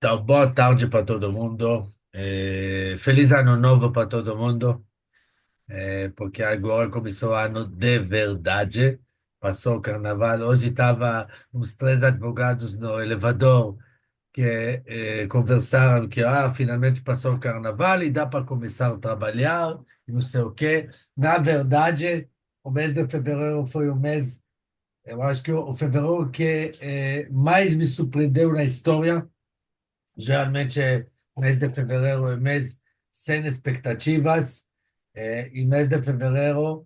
Então, boa tarde para todo mundo. Feliz ano novo para todo mundo, porque agora começou o ano de verdade. Passou o carnaval. Hoje estava uns três advogados no elevador que conversaram que finalmente passou o carnaval e dá para começar a trabalhar, e não sei o quê. Na verdade, o mês de fevereiro foi o mês, eu acho que o fevereiro que mais me surpreendeu na história. Geralmente, mês de fevereiro é mês sem expectativas, e mês de fevereiro,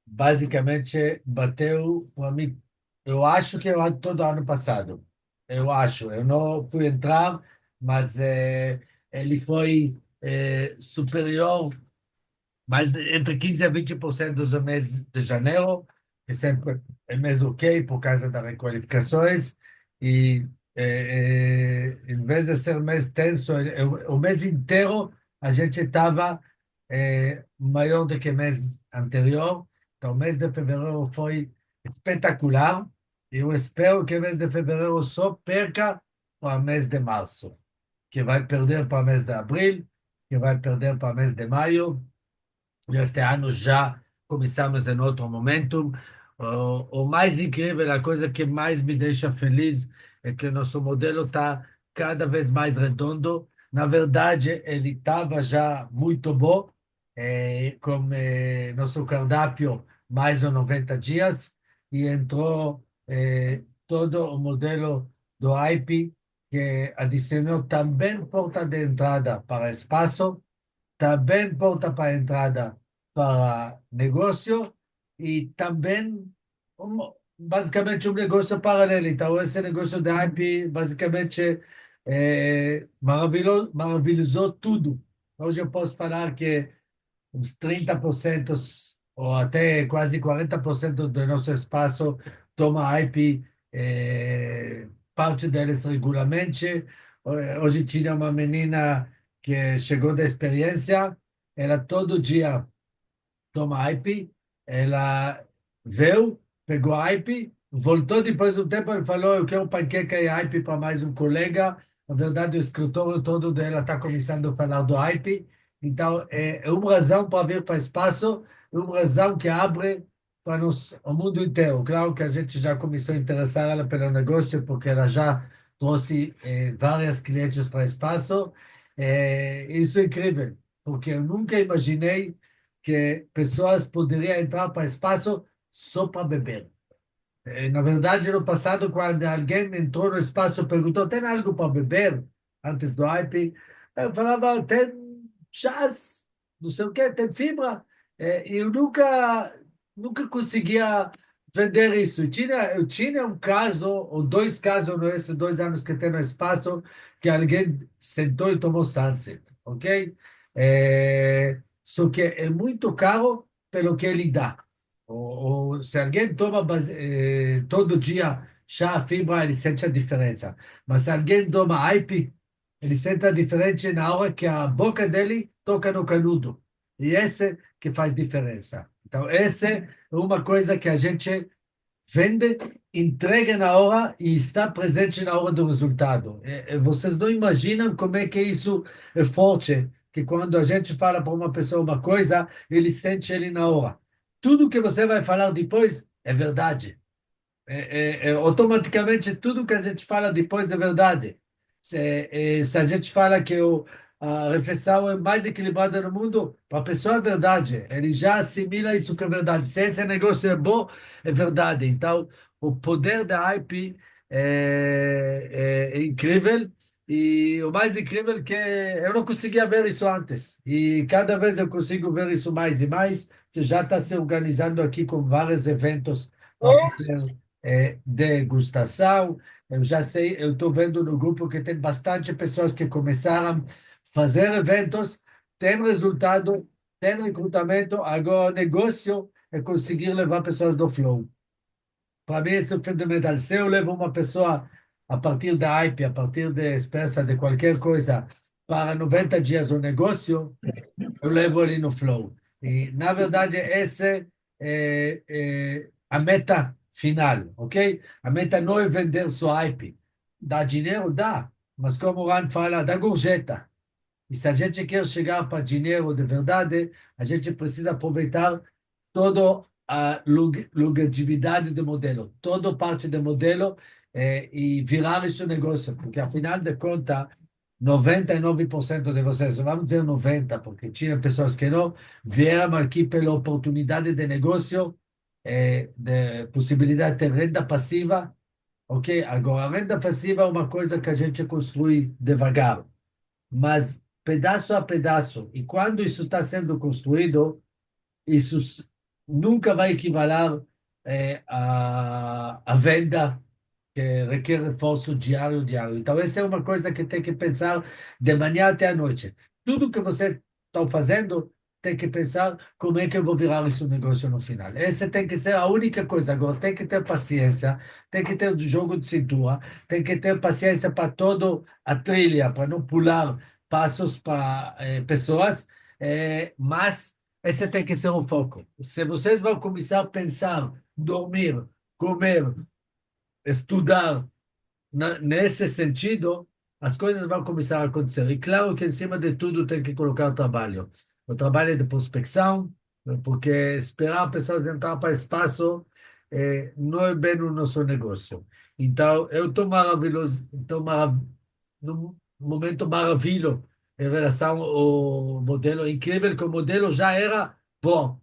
basicamente, bateu para mim. Eu acho que eu todo ano passado. Eu acho. Eu não fui entrar, mas ele foi superior, entre 15 a 20% do mês de janeiro, que sempre é mês ok por causa das requalificações, e em vez de ser mês tenso, o mês inteiro a gente estava maior do que o mês anterior. Então, o mês de fevereiro foi espetacular, e eu espero que o mês de fevereiro só perca para o mês de março, que vai perder para o mês de abril, que vai perder para o mês de maio. Este ano já começamos em outro momento. O mais incrível, a coisa que mais me deixa feliz é que o nosso modelo está cada vez mais redondo. Na verdade, ele estava já muito bom, com nosso cardápio mais de 90 dias, e entrou todo o modelo do IP, que adicionou também porta de entrada para espaço, também porta para entrada para negócio, e também basicamente um negócio paralelo. Então, esse negócio de IP basicamente maravilhou tudo. Hoje eu posso falar que uns 30% ou até quase 40% do nosso espaço toma IP, parte deles regularmente. Hoje tinha uma menina que chegou da experiência, ela todo dia toma IP, ela veio, pegou IP, voltou depois de um tempo e falou: Eu quero panqueca e IP para mais um colega. Na verdade, o escritório todo dela está começando a falar do IP. Então, é uma razão para vir para o espaço, é uma razão que abre para nós, o mundo inteiro. Claro que a gente já começou a interessar ela pelo negócio, porque ela já trouxe várias clientes para o espaço. Isso é incrível, porque eu nunca imaginei que pessoas poderiam entrar para o espaço só para beber. Na verdade, no passado, quando alguém entrou no espaço e perguntou: tem algo para beber antes do hype? Eu falava: tem chás, não sei o quê, tem fibra. E eu nunca conseguia vender isso. Eu tinha um caso, ou dois casos, nesses 2 anos que tem no espaço, que alguém sentou e tomou Sunset, ok? Só que é muito caro pelo que ele dá. Se alguém toma todo dia chá, fibra, ele sente a diferença. Mas se alguém toma aipi, ele sente a diferença na hora que a boca dele toca no canudo. E esse que faz diferença. Então, essa é uma coisa que a gente vende, entrega na hora e está presente na hora do resultado. Vocês não imaginam como é que isso é forte, que quando a gente fala para uma pessoa uma coisa, ele sente ele na hora. Tudo que você vai falar depois é verdade. Automaticamente, tudo que a gente fala depois é verdade. Se a gente fala que a refeição é mais equilibrada no mundo, para a pessoa é verdade. Ele já assimila isso que é verdade. Se esse negócio é bom, é verdade. Então, o poder da IP é incrível. E o mais incrível é que eu não conseguia ver isso antes. E cada vez eu consigo ver isso mais e mais, que já está se organizando aqui com vários eventos para fazer degustação. Eu já sei, eu estou vendo no grupo que tem bastante pessoas que começaram a fazer eventos, tem resultado, tem recrutamento, agora o negócio é conseguir levar pessoas do Flow. Para mim, isso é fundamental. Se eu levo uma pessoa a partir da hype, a partir da esperança de qualquer coisa, para 90 dias o negócio, eu levo ele no Flow. E, na verdade, essa é a meta final, ok? A meta não é vender só hype. Dá dinheiro? Dá. mas como o Ran fala, da gorjeta. E se a gente quer chegar para dinheiro de verdade, a gente precisa aproveitar toda a longevidade do modelo, toda parte do modelo e virar esse negócio, porque afinal de contas, 99% de vocês, não vamos dizer 90, porque tinha pessoas que não, vieram aqui pela oportunidade de negócio, de possibilidade de renda passiva, ok? Agora, a renda passiva é uma coisa que a gente construi devagar, mas pedaço a pedaço. E quando isso está sendo construído, isso nunca vai equivaler à venda que requer reforço diário, diário. Então, essa é uma coisa que tem que pensar de manhã até à noite. Tudo que você está fazendo, tem que pensar como é que eu vou virar esse negócio no final. Essa tem que ser a única coisa. Agora, tem que ter paciência, tem que ter jogo de cintura, tem que ter paciência para toda a trilha, para não pular passos para pessoas, mas esse tem que ser o foco. Se vocês vão começar a pensar, dormir, comer, estudar nesse sentido, as coisas vão começar a acontecer. E claro que, em cima de tudo, tem que colocar o trabalho. O trabalho é de prospecção, porque esperar pessoas entrar para o espaço não é bem o nosso negócio. Então, eu estou maravilhoso, num momento maravilhoso em relação ao modelo. Incrível que o modelo já era bom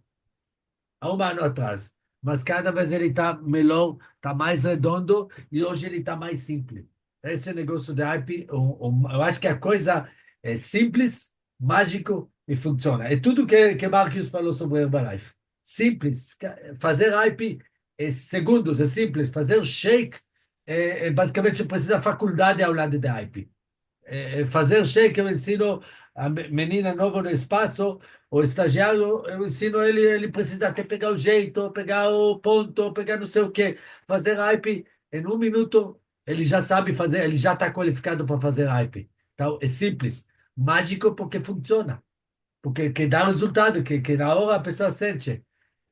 há um ano atrás. Mas cada vez ele está melhor, está mais redondo e hoje ele está mais simples. Esse negócio de hype, eu acho que a coisa é simples, mágico e funciona. É tudo que Marcos falou sobre Herbalife. Simples. Fazer hype é segundos, é simples. Fazer shake basicamente precisa faculdade ao lado de hype fazer shake, eu ensino a menina nova no espaço, o estagiário, eu ensino ele precisa até pegar o jeito, pegar o ponto, pegar não sei o quê. Fazer hype em um minuto, ele já sabe fazer, ele já está qualificado para fazer hype. Então, é simples. Mágico porque funciona. Porque que dá resultado, que na hora a pessoa sente.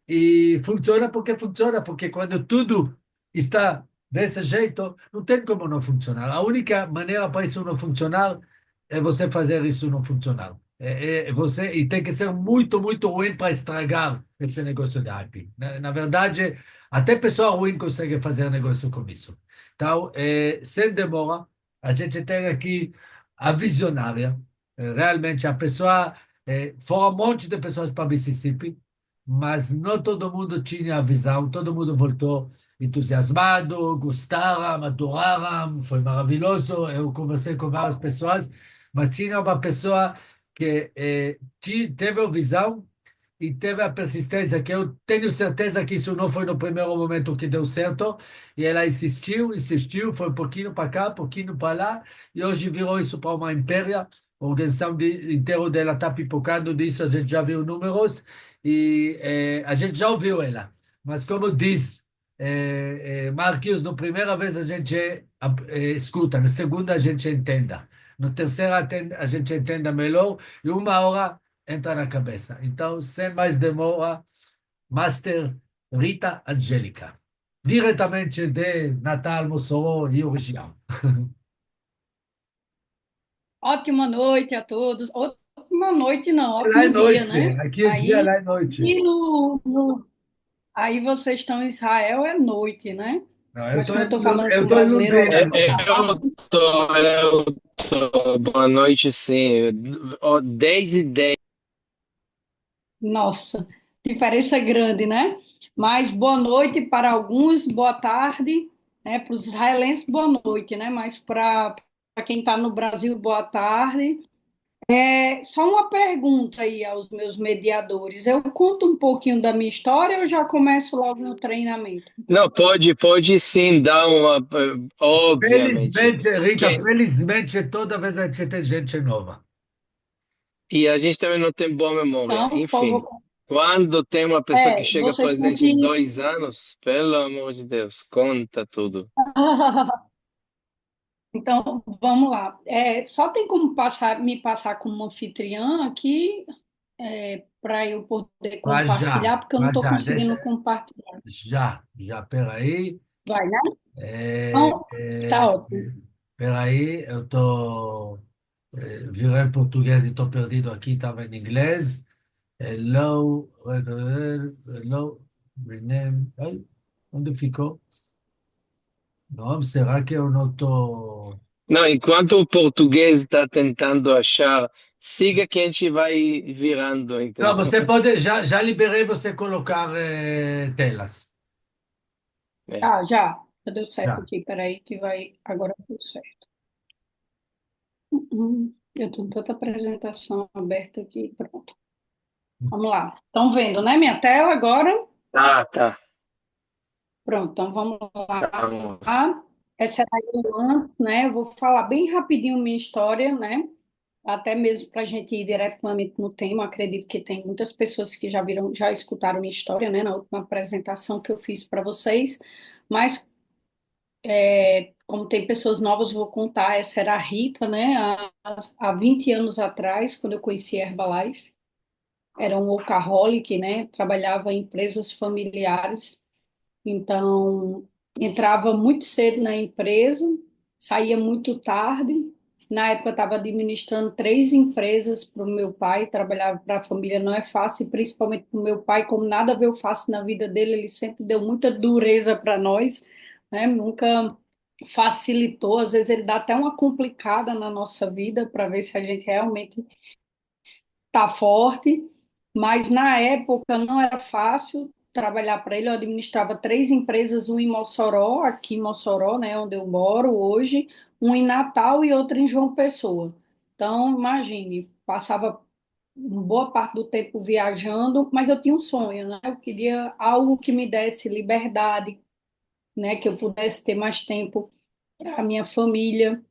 E funciona, porque quando tudo está desse jeito, não tem como não funcionar. A única maneira para isso não funcionar é você fazer isso não funcionar. Você, e tem que ser muito, muito ruim para estragar esse negócio de hype. Na verdade, até pessoa ruim consegue fazer negócio com isso. Então, sem demora, a gente tem aqui a visionária, realmente a pessoa, foram um monte de pessoas para Mississippi, mas não todo mundo tinha a visão, todo mundo voltou entusiasmado, gostaram, adoraram, foi maravilhoso. Eu conversei com várias pessoas, mas tinha uma pessoa que teve a visão e teve a persistência, que eu tenho certeza que isso não foi no primeiro momento que deu certo, e ela insistiu, insistiu, foi um pouquinho para cá, um pouquinho para lá, e hoje virou isso para uma impéria. A organização inteira dela está pipocando disso, a gente já viu números, e a gente já ouviu ela. Mas como diz Marquinhos, na primeira vez a gente escuta, na segunda a gente entenda, na terceira a gente entenda melhor, e uma hora entra na cabeça. Então, sem mais demora, Master Rita Angélica, diretamente de Natal, Mossoró e região. Ótima noite a todos. Ótima noite, não, Lá é ótimo dia, noite, né? aqui é dia, Aí, lá é noite. e aí vocês estão em Israel, é noite, né? Não, Mas como eu estou falando eu com tô em brasileiro, hora Londrina. Eu tô. Boa noite, sim. Ó, 10:10. nossa, diferença grande, né? Mas boa noite para alguns, boa tarde, né? Para os israelenses, boa noite, né? Mas para quem está no Brasil, boa tarde. Só uma pergunta aí aos meus mediadores. Eu conto um pouquinho da minha história ou já começo logo no treinamento? Não, pode sim dar uma. Obviamente. Felizmente, Rita, Que, felizmente toda vez a gente tem gente nova. e a gente também não tem boa memória. Então, Enfim, quando tem uma pessoa que chega você presidente de conte. 2 anos, pelo amor de Deus, conta tudo. Então, vamos lá. Só tem como me passar como anfitriã aqui, para eu poder compartilhar, porque eu não Mas estou já, conseguindo compartilhar. já, peraí. Vai, né? É, Então, tá é, ótimo. Peraí, virei em português e estou perdido aqui, estava em inglês. Hello, hello, rename. Ai, onde ficou? Não, será que eu não estou. Não, enquanto o português está tentando achar, siga que a gente vai virando, Não, entendeu? você pode, já liberei você colocar telas. É. Ah, já deu certo Já. aqui, peraí, que vai, agora deu certo. Eu tenho tanta apresentação aberta aqui, pronto. Vamos lá. Estão vendo, né, minha tela agora? Tá, tá. Pronto, então vamos lá. Estamos. Essa é a Luan, né? Eu vou falar bem rapidinho minha história, né? Até mesmo para a gente ir diretamente no tema. Acredito que tem muitas pessoas que já viram, já escutaram minha história, né? Na última apresentação que eu fiz para vocês. Mas, como tem pessoas novas, vou contar. Essa era a Rita, né? Há 20 anos atrás, quando eu conheci a Herbalife. Era um workaholic, né? Trabalhava em empresas familiares. Então, entrava muito cedo na empresa, saía muito tarde. Na época, eu estava administrando 3 empresas para o meu pai, trabalhava para a família não é fácil, e principalmente para o meu pai, como nada veio fácil na vida dele, ele sempre deu muita dureza para nós, né? Nunca facilitou, às vezes ele dá até uma complicada na nossa vida para ver se a gente realmente tá forte, mas na época não era fácil trabalhar para ele. Eu administrava 3 empresas, uma em Mossoró, aqui em Mossoró, né, onde eu moro hoje, uma em Natal e outra em João Pessoa. Então, imagine, passava uma boa parte do tempo viajando, mas eu tinha um sonho, né? Eu queria algo que me desse liberdade, né, que eu pudesse ter mais tempo a minha família.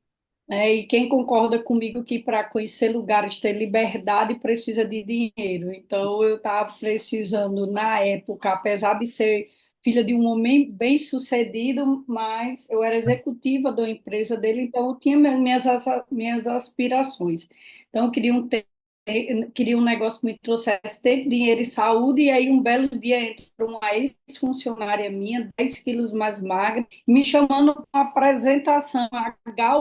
E quem concorda comigo que para conhecer lugares, ter liberdade, precisa de dinheiro. Então, eu estava precisando, na época, apesar de ser filha de um homem bem-sucedido, mas eu era executiva da empresa dele, então eu tinha minhas aspirações. Então, eu queria um negócio que me trouxesse tempo, dinheiro e saúde, e aí um belo dia entra uma ex-funcionária minha, 10 quilos mais magra, me chamando para uma apresentação, a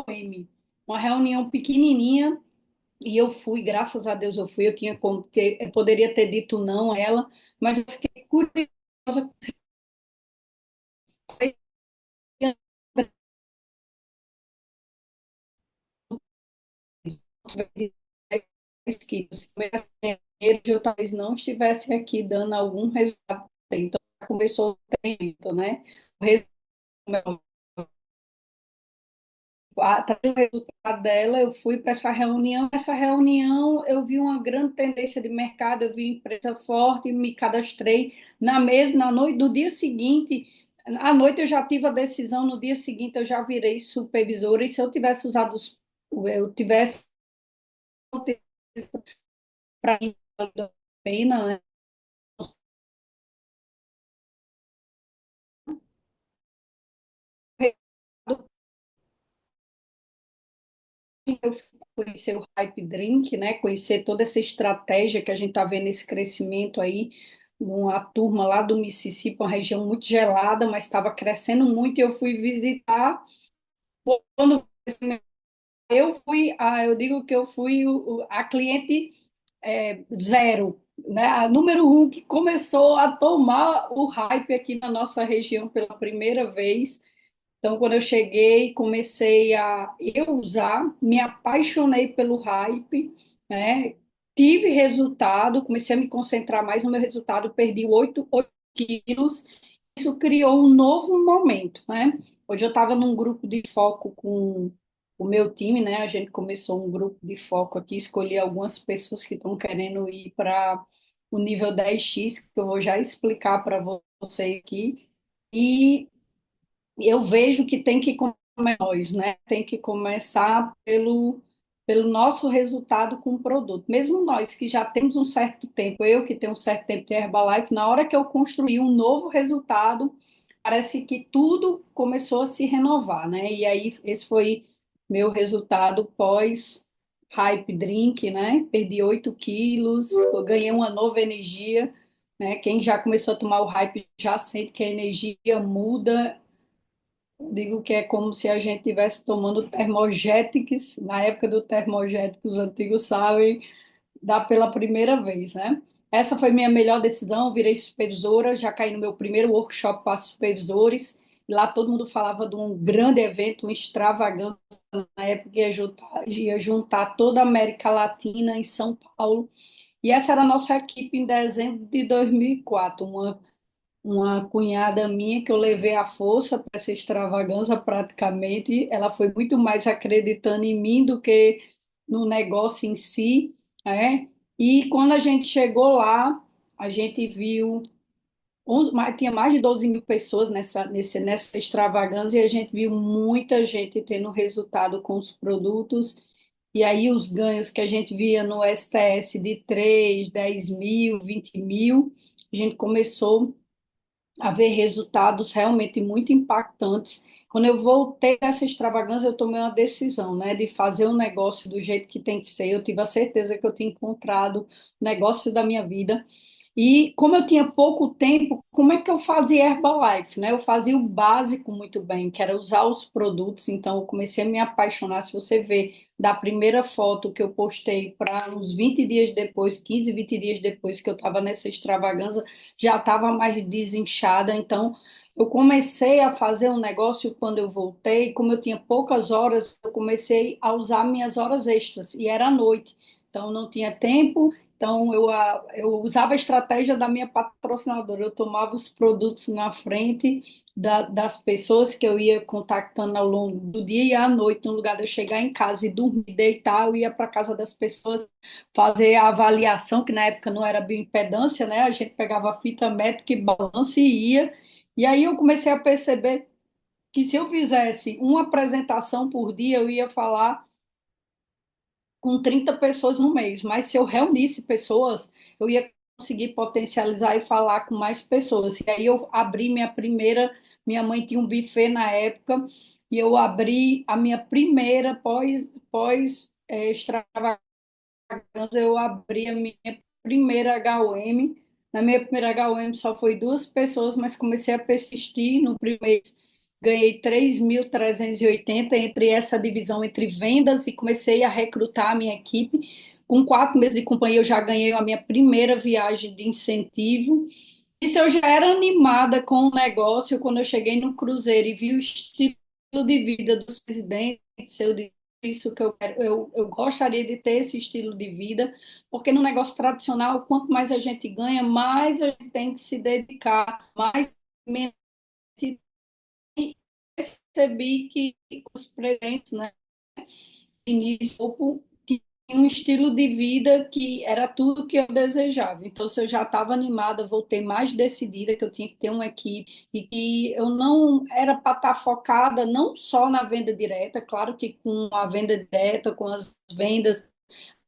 HUM, uma reunião pequenininha, e eu fui, graças a Deus eu fui, eu poderia ter dito não a ela, mas eu fiquei curiosa, que se eu talvez não estivesse aqui dando algum resultado, então começou o treinamento, né? O resultado atrás do resultado dela, eu fui para essa reunião. Nessa reunião, eu vi uma grande tendência de mercado, eu vi empresa forte, me cadastrei na noite do dia seguinte. À noite eu já tive a decisão, no dia seguinte eu já virei supervisora, e se eu tivesse usado eu tivesse para mim valeu a pena, né? Eu fui conhecer o Hype Drink, né? Conhecer toda essa estratégia que a gente está vendo, esse crescimento aí, uma turma lá do Mississippi, uma região muito gelada, mas estava crescendo muito, e eu fui visitar. Quando eu digo que eu fui a cliente zero, né? A número um que começou a tomar o hype aqui na nossa região pela primeira vez. Então, quando eu cheguei, comecei a eu usar, me apaixonei pelo hype, né? Tive resultado, comecei a me concentrar mais no meu resultado, perdi 8 quilos. Isso criou um novo momento, né? Hoje eu estava num grupo de foco com o meu time, né? A gente começou um grupo de foco aqui, escolhi algumas pessoas que estão querendo ir para o nível 10x, que eu vou já explicar para você aqui. E eu vejo que tem que começar nós, né? Tem que começar pelo nosso resultado com o produto. Mesmo nós que já temos um certo tempo, eu que tenho um certo tempo de Herbalife, na hora que eu construí um novo resultado, parece que tudo começou a se renovar, né? E aí esse foi meu resultado pós Hype Drink, né? Perdi 8 quilos, eu ganhei uma nova energia, né? Quem já começou a tomar o hype já sente que a energia muda Eu digo que é como se a gente estivesse tomando termogéticos, na época do termogético, os antigos sabem, dá pela primeira vez, né? Essa foi minha melhor decisão, virei supervisora, já caí no meu primeiro workshop para supervisores, e lá todo mundo falava de um grande evento, um extravagante, na época ia juntar toda a América Latina em São Paulo, e essa era a nossa equipe em dezembro de 2004, uma cunhada minha que eu levei à força para essa extravagância praticamente, ela foi muito mais acreditando em mim do que no negócio em si, né? E quando a gente chegou lá, a gente viu, tinha mais de 12 mil pessoas nessa extravagância e a gente viu muita gente tendo resultado com os produtos. E aí os ganhos que a gente via no STS de 3, 10 mil, 20 mil, a gente começou haver resultados realmente muito impactantes. Quando eu voltei dessa extravagância, eu tomei uma decisão, né, de fazer um negócio do jeito que tem que ser. Eu tive a certeza que eu tinha encontrado o negócio da minha vida. E como eu tinha pouco tempo, como é que eu fazia Herbalife, né? Eu fazia o básico muito bem, que era usar os produtos. Então, eu comecei a me apaixonar. Se você ver da primeira foto que eu postei para uns 20 dias depois, 15, 20 dias depois que eu estava nessa extravagância, já estava mais desinchada. Então, eu comecei a fazer um negócio quando eu voltei. Como eu tinha poucas horas, eu comecei a usar minhas horas extras, e era à noite. Então, não tinha tempo. Então, eu usava a estratégia da minha patrocinadora. Eu tomava os produtos na frente das pessoas que eu ia contactando ao longo do dia e à noite, no lugar de eu chegar em casa e dormir, deitar, eu ia para casa das pessoas fazer a avaliação, que na época não era bioimpedância, né? A gente pegava a fita métrica e balança e ia. E aí eu comecei a perceber que se eu fizesse uma apresentação por dia, eu ia falar com 30 pessoas no mês, mas se eu reunisse pessoas, eu ia conseguir potencializar e falar com mais pessoas. E aí eu abri minha mãe tinha um buffet na época, e eu abri a minha primeira extravagância, eu abri a minha primeira HOM. Na minha primeira HOM só foi duas pessoas, mas comecei a persistir. No primeiro mês ganhei 3.380 entre essa divisão entre vendas e comecei a recrutar a minha equipe. Com 4 meses de companhia, eu já ganhei a minha primeira viagem de incentivo. Isso eu já era animada com o negócio. Quando eu cheguei no cruzeiro e vi o estilo de vida dos residentes, eu disse isso que eu quero, eu gostaria de ter esse estilo de vida, porque no negócio tradicional, quanto mais a gente ganha, mais a gente tem que se dedicar, mais percebi que os presentes, né, início tinha um estilo de vida que era tudo que eu desejava. Então, se eu já estava animada, voltei mais decidida que eu tinha que ter uma equipe e que eu não era para estar focada não só na venda direta, claro que com a venda direta, com as vendas,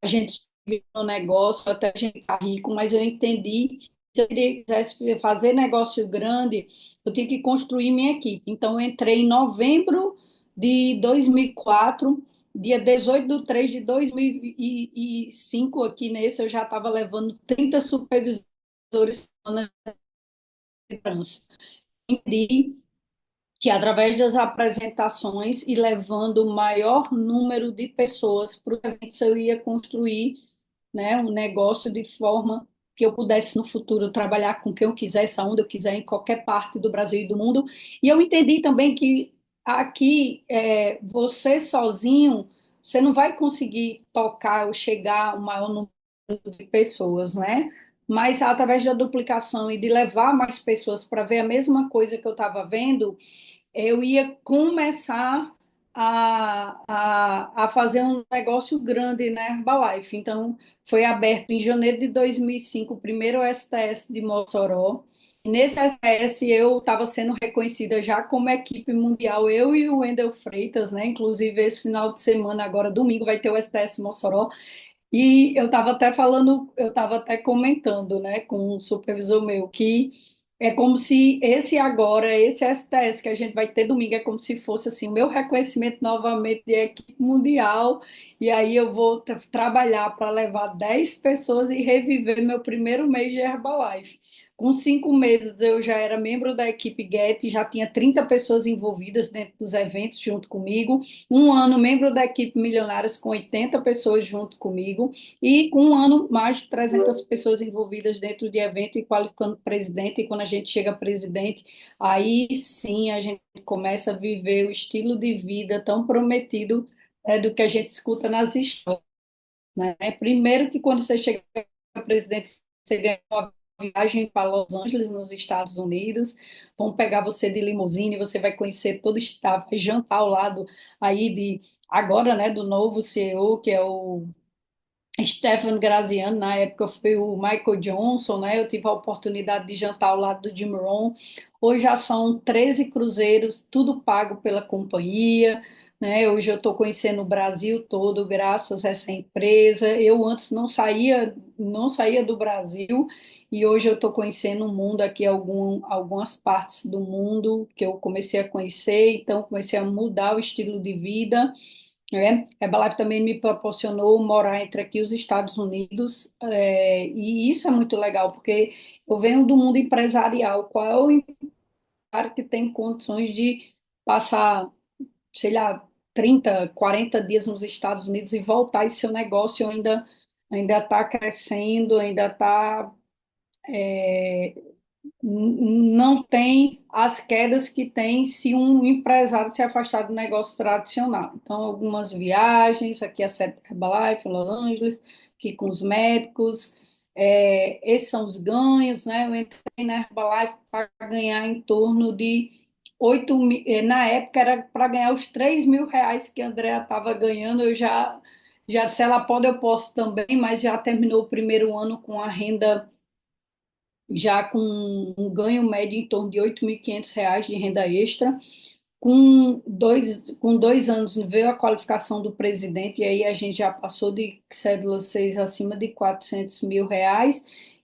a gente vive no negócio até a gente ficar rico, mas eu entendi que se eu quisesse fazer negócio grande, eu tinha que construir minha equipe. Então, eu entrei em novembro de 2004, dia 18 de 3 de 2005, aqui nesse, eu já estava levando 30 supervisores na liderança. Entendi que através das apresentações e levando o maior número de pessoas para o evento, eu ia construir, né, um negócio de forma que eu pudesse no futuro trabalhar com quem eu quisesse, aonde eu quiser, em qualquer parte do Brasil e do mundo. E eu entendi também que aqui, você sozinho, você não vai conseguir tocar ou chegar ao maior número de pessoas, né? Mas através da duplicação e de levar mais pessoas para ver a mesma coisa que eu estava vendo, eu ia começar a fazer um negócio grande na Herbalife. Então, foi aberto em janeiro de 2005 o primeiro STS de Mossoró. Nesse STS, eu estava sendo reconhecida já como equipe mundial, eu e o Wendel Freitas, né? Inclusive, esse final de semana, agora domingo, vai ter o STS Mossoró. E eu estava até falando, eu estava até comentando, né, com um supervisor meu, que é como se esse STS que a gente vai ter domingo, é como se fosse assim, o meu reconhecimento novamente de equipe mundial, e aí eu vou trabalhar para levar 10 pessoas e reviver meu primeiro mês de Herbalife. Com 5 meses eu já era membro da equipe Get, já tinha 30 pessoas envolvidas dentro dos eventos junto comigo. Um ano, membro da equipe Milionários, com 80 pessoas junto comigo. E com um ano, mais de 300 pessoas envolvidas dentro de evento e qualificando presidente. E quando a gente chega a presidente, aí sim a gente começa a viver o estilo de vida tão prometido do que a gente escuta nas histórias, né? Primeiro que quando você chega a presidente, você ganha uma viagem para Los Angeles, nos Estados Unidos, vão pegar você de limusine, você vai conhecer todo o estado, vai jantar ao lado aí de agora, né, do novo CEO, que é o Stephen Graziano. Na época foi o Michael Johnson, né? Eu tive a oportunidade de jantar ao lado do Jim Rohn. Hoje já são 13 cruzeiros, tudo pago pela companhia, né? Hoje eu estou conhecendo o Brasil todo graças a essa empresa. Eu antes não saía do Brasil e hoje eu estou conhecendo o mundo aqui, algumas partes do mundo que eu comecei a conhecer, então comecei a mudar o estilo de vida, né? A Herbalife também me proporcionou morar entre aqui e os Estados Unidos, e isso é muito legal, porque eu venho do mundo empresarial. Qual é o empresário que tem condições de passar, sei lá, 30, 40 dias nos Estados Unidos e voltar e seu negócio ainda está crescendo, ainda está não tem as quedas que tem se um empresário se afastar do negócio tradicional. Então, algumas viagens, aqui a sede da Herbalife, em Los Angeles, aqui com os médicos, esses são os ganhos, né? Eu entrei na Herbalife para ganhar em torno de 8 mil, na época era para ganhar os R$ 3.000 que a Andrea estava ganhando, já se ela pode, eu posso também, mas já terminou o primeiro ano com a renda já com um ganho médio em torno de R$ 8.500 de renda extra. Com dois anos veio a qualificação do presidente, e aí a gente já passou de cédula 6 acima de R$ 400.000,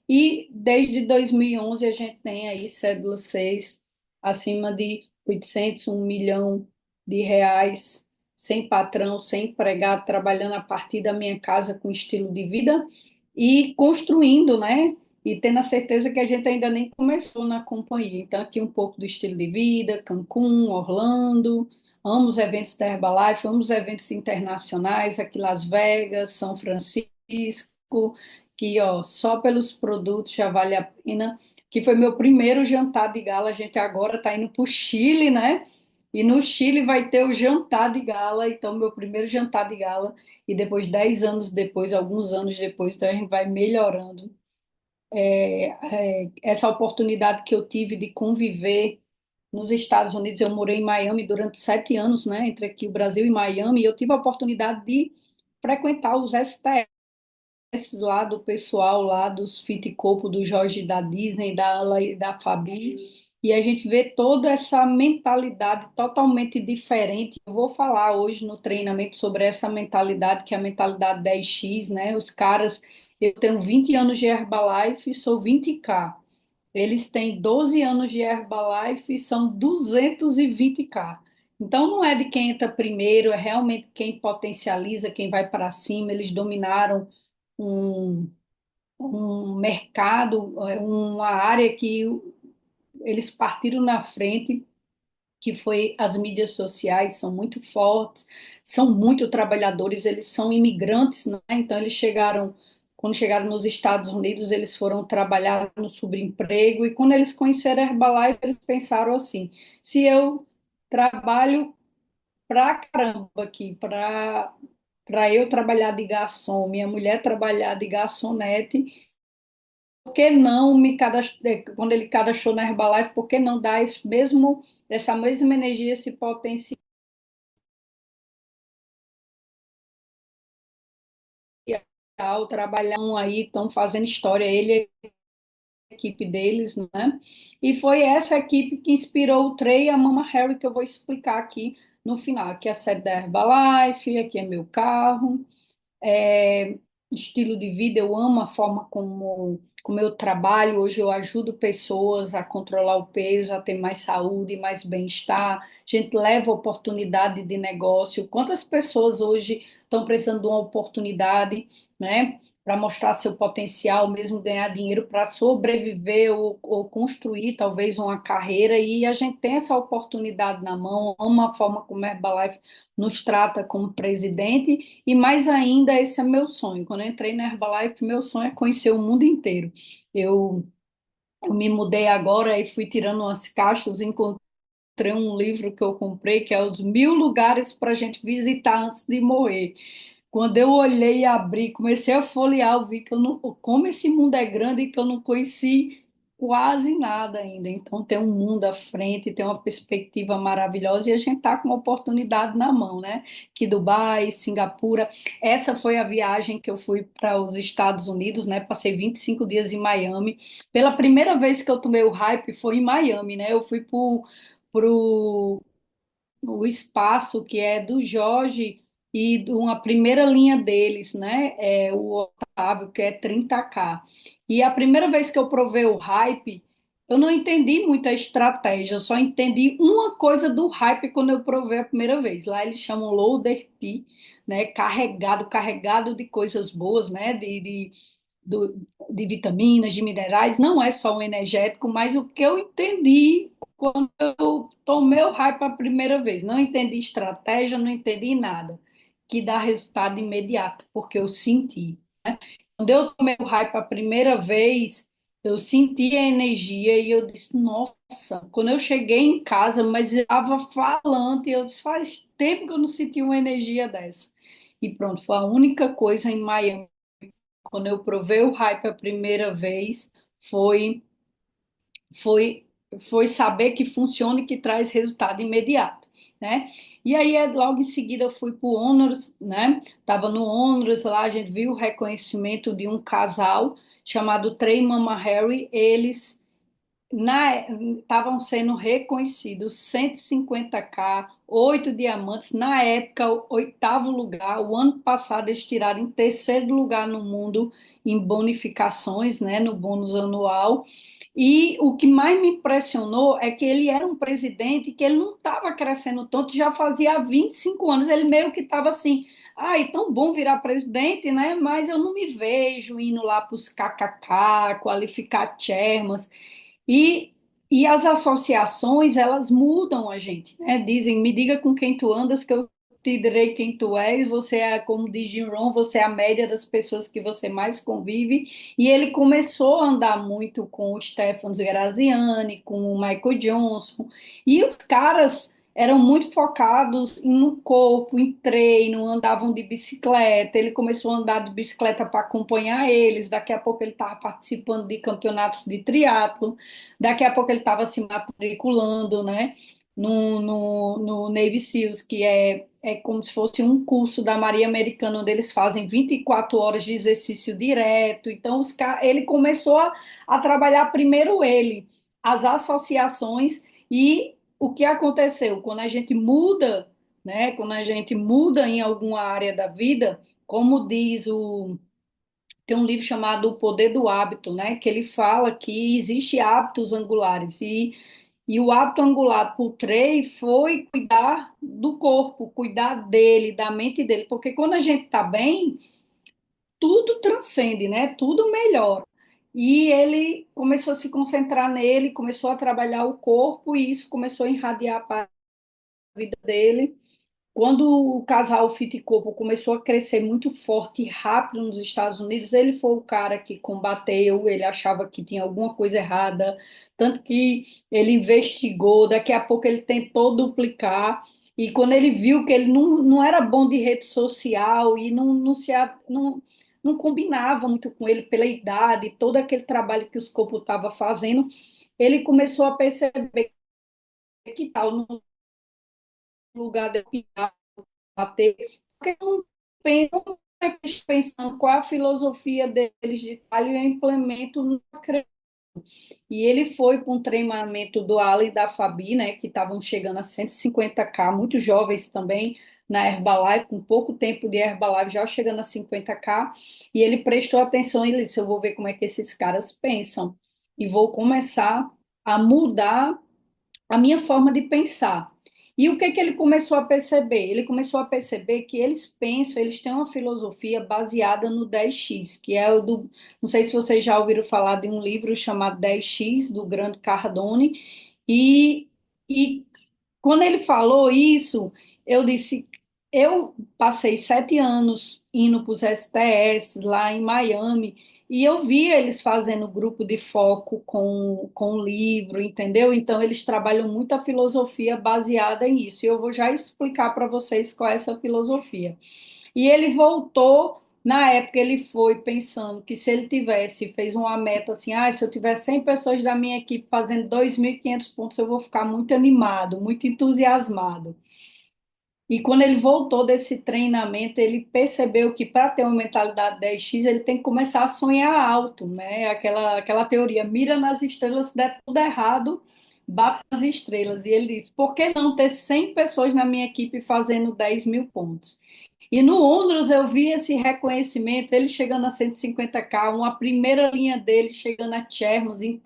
e desde 2011 a gente tem aí cédula 6 acima de 800, R$ 1 milhão, sem patrão, sem empregado, trabalhando a partir da minha casa com estilo de vida e construindo, né? E tendo a certeza que a gente ainda nem começou na companhia. Então, aqui um pouco do estilo de vida, Cancún, Orlando, amo os eventos da Herbalife, amo os eventos internacionais, aqui Las Vegas, São Francisco, que ó, só pelos produtos já vale a pena, que foi meu primeiro jantar de gala. A gente agora está indo para o Chile, né? E no Chile vai ter o jantar de gala, então meu primeiro jantar de gala, e depois, 10 anos depois, alguns anos depois, então a gente vai melhorando. Essa oportunidade que eu tive de conviver nos Estados Unidos. Eu morei em Miami durante 7 anos, né, entre aqui o Brasil e Miami, e eu tive a oportunidade de frequentar os STS lá do pessoal, lá dos Fit Coco, do Jorge da Disney, da Ala e da Fabi, e a gente vê toda essa mentalidade totalmente diferente. Eu vou falar hoje no treinamento sobre essa mentalidade, que é a mentalidade 10x, né? Os caras, eu tenho 20 anos de Herbalife e sou 20K. Eles têm 12 anos de Herbalife e são 220K. Então não é de quem entra primeiro, é realmente quem potencializa, quem vai para cima. Eles dominaram um, um mercado, uma área que eles partiram na frente, que foi as mídias sociais. São muito fortes, são muito trabalhadores, eles são imigrantes, né? Então eles chegaram, quando chegaram nos Estados Unidos, eles foram trabalhar no subemprego, e quando eles conheceram a Herbalife, eles pensaram assim: se eu trabalho pra caramba aqui, para eu trabalhar de garçom, minha mulher trabalhar de garçonete, por que não quando ele cadastrou na Herbalife, por que não dar essa mesma energia, esse potencial, trabalhar aí, estão fazendo história, ele e a equipe deles, né? E foi essa equipe que inspirou o Trey e a Mama Harry, que eu vou explicar aqui no final. Aqui é a sede da Herbalife, aqui é meu carro. É, estilo de vida, eu amo a forma como eu trabalho. Hoje eu ajudo pessoas a controlar o peso, a ter mais saúde, mais bem-estar. A gente leva oportunidade de negócio. Quantas pessoas hoje estão precisando de uma oportunidade, né? para mostrar seu potencial, mesmo ganhar dinheiro para sobreviver ou construir talvez uma carreira, e a gente tem essa oportunidade na mão, ama a forma como a Herbalife nos trata como presidente, e mais ainda, esse é meu sonho. Quando eu entrei na Herbalife, meu sonho é conhecer o mundo inteiro. Eu, eu me mudei agora e fui tirando umas caixas, encontrei um livro que eu comprei, que é Os 1.000 lugares para a gente visitar antes de morrer. Quando eu olhei e abri, comecei a folhear, eu vi que eu não, como esse mundo é grande e que eu não conheci quase nada ainda. Então tem um mundo à frente, tem uma perspectiva maravilhosa e a gente está com uma oportunidade na mão, né? Que Dubai, Singapura. Essa foi a viagem que eu fui para os Estados Unidos, né? Passei 25 dias em Miami. Pela primeira vez que eu tomei o hype foi em Miami, né? Eu fui pro o espaço que é do Jorge e de uma primeira linha deles, né? É o Otávio, que é 30K. E a primeira vez que eu provei o hype, eu não entendi muita estratégia, eu só entendi uma coisa do hype quando eu provei a primeira vez. Lá eles chamam Loader Tea, né? Carregado de coisas boas, né? Do- de vitaminas, de minerais, não é só um energético, mas o que eu entendi quando eu tomei o hype a primeira vez, não entendi estratégia, não entendi nada, que dá resultado imediato, porque eu senti. Quando eu tomei o hype a primeira vez, eu senti a energia e eu disse, nossa, quando eu cheguei em casa, mas eu estava falante, eu disse, faz tempo que eu não senti uma energia dessa. E pronto, foi a única coisa em Miami quando eu provei o hype a primeira vez, foi, foi, foi saber que funciona e que traz resultado imediato, né? E aí, logo em seguida, eu fui para o Honors, né? Tava no Honors lá, a gente viu o reconhecimento de um casal chamado Trey e Mama Harry. Eles estavam sendo reconhecidos 150K, 8 diamantes, na época, o oitavo lugar. O ano passado, eles tiraram em terceiro lugar no mundo em bonificações, né, no bônus anual. E o que mais me impressionou é que ele era um presidente que ele não estava crescendo tanto, já fazia 25 anos. Ele meio que estava assim, ai, tão bom virar presidente, né? Mas eu não me vejo indo lá para os KKK, qualificar chairmans. E, e as associações, elas mudam a gente, né? Dizem, me diga com quem tu andas, que eu te direi quem tu és. Você é, como diz Jim Rohn, você é a média das pessoas que você mais convive. E ele começou a andar muito com o Stefano Graziani, com o Michael Johnson. E os caras eram muito focados no corpo, em treino, andavam de bicicleta. Ele começou a andar de bicicleta para acompanhar eles. Daqui a pouco ele estava participando de campeonatos de triatlo. Daqui a pouco ele estava se matriculando, né? No Navy SEALs, que é como se fosse um curso da Marinha Americana, onde eles fazem 24 horas de exercício direto. Então, ele começou a trabalhar primeiro ele, as associações e o que aconteceu quando a gente muda, né? Quando a gente muda em alguma área da vida, como diz tem um livro chamado O Poder do Hábito, né? Que ele fala que existe hábitos angulares e o hábito angular por Trey foi cuidar do corpo, cuidar dele, da mente dele, porque quando a gente está bem, tudo transcende, né? Tudo melhora. E ele começou a se concentrar nele, começou a trabalhar o corpo e isso começou a irradiar para a vida dele. Quando o casal Fit Corpo começou a crescer muito forte e rápido nos Estados Unidos, ele foi o cara que combateu, ele achava que tinha alguma coisa errada, tanto que ele investigou, daqui a pouco ele tentou duplicar, e quando ele viu que ele não era bom de rede social e não combinava muito com ele pela idade, todo aquele trabalho que os corpos estavam fazendo, ele começou a perceber que tal no lugar de bater, porque não pensam pensando qual é a filosofia deles de trabalho e eu implemento no acredito. E ele foi para um treinamento do Ala e da Fabi, né, que estavam chegando a 150K, muito jovens também na Herbalife, com pouco tempo de Herbalife, já chegando a 50K, e ele prestou atenção e disse, eu vou ver como é que esses caras pensam, e vou começar a mudar a minha forma de pensar. E o que que ele começou a perceber? Ele começou a perceber que eles pensam, eles têm uma filosofia baseada no 10x, que é o do, não sei se vocês já ouviram falar de um livro chamado 10x, do Grant Cardone, e, e quando ele falou isso, eu disse, eu passei 7 anos indo para os STS lá em Miami, e eu vi eles fazendo grupo de foco com o livro, entendeu? Então, eles trabalham muito a filosofia baseada nisso. E eu vou já explicar para vocês qual é essa filosofia. E ele voltou, na época ele foi pensando que se ele tivesse, fez uma meta assim, se eu tiver 100 pessoas da minha equipe fazendo 2.500 pontos, eu vou ficar muito animado, muito entusiasmado. E quando ele voltou desse treinamento, ele percebeu que para ter uma mentalidade 10x, ele tem que começar a sonhar alto, né? Aquela teoria, mira nas estrelas, se der tudo errado, bate nas estrelas. E ele disse, por que não ter 100 pessoas na minha equipe fazendo 10.000 pontos? E no Ondas eu vi esse reconhecimento, ele chegando a 150K, uma primeira linha dele chegando a Chermos em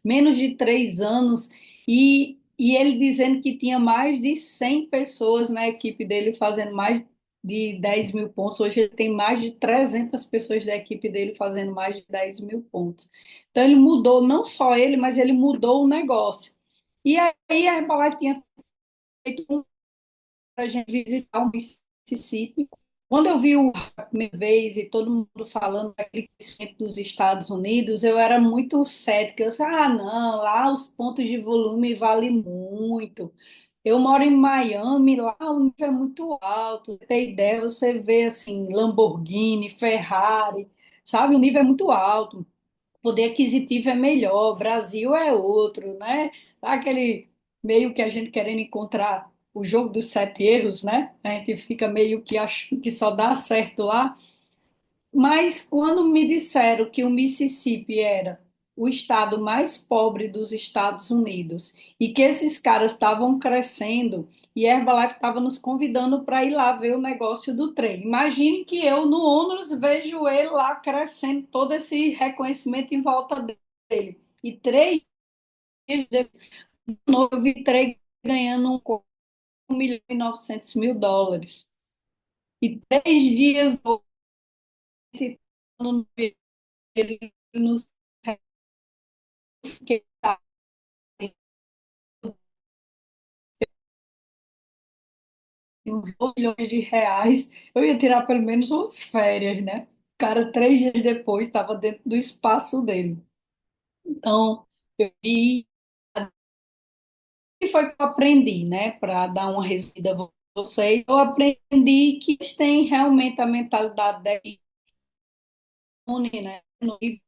menos de 3 anos, e ele dizendo que tinha mais de 100 pessoas na equipe dele fazendo mais de 10.000 pontos. Hoje ele tem mais de 300 pessoas da equipe dele fazendo mais de 10.000 pontos. Então ele mudou, não só ele, mas ele mudou o negócio. E aí a Herbalife tinha feito para a gente visitar o Mississippi. Quando eu vi a primeira vez e todo mundo falando daquele crescimento dos Estados Unidos, eu era muito cética. Eu disse, não, lá os pontos de volume valem muito. Eu moro em Miami, lá o nível é muito alto. Pra ter ideia, você vê assim, Lamborghini, Ferrari, sabe? O nível é muito alto, poder aquisitivo é melhor, Brasil é outro, né? Tá aquele meio que a gente querendo encontrar o jogo dos 7 erros, né? A gente fica meio que achando que só dá certo lá. Mas quando me disseram que o Mississippi era o estado mais pobre dos Estados Unidos e que esses caras estavam crescendo e a Herbalife estava nos convidando para ir lá ver o negócio do trem. Imagine que eu no Onus vejo ele lá crescendo, todo esse reconhecimento em volta dele. E 3 dias depois, eu vi trem ganhando 1.900.000 dólares. E 3 dias ele nos que uns 2 milhões de reais, eu ia tirar pelo menos umas férias, né? O cara, 3 dias depois, estava dentro do espaço dele. Então, eu vi, e foi que eu aprendi, né? Para dar uma resumida a vocês, eu aprendi que eles têm realmente a mentalidade de une, né? No nível,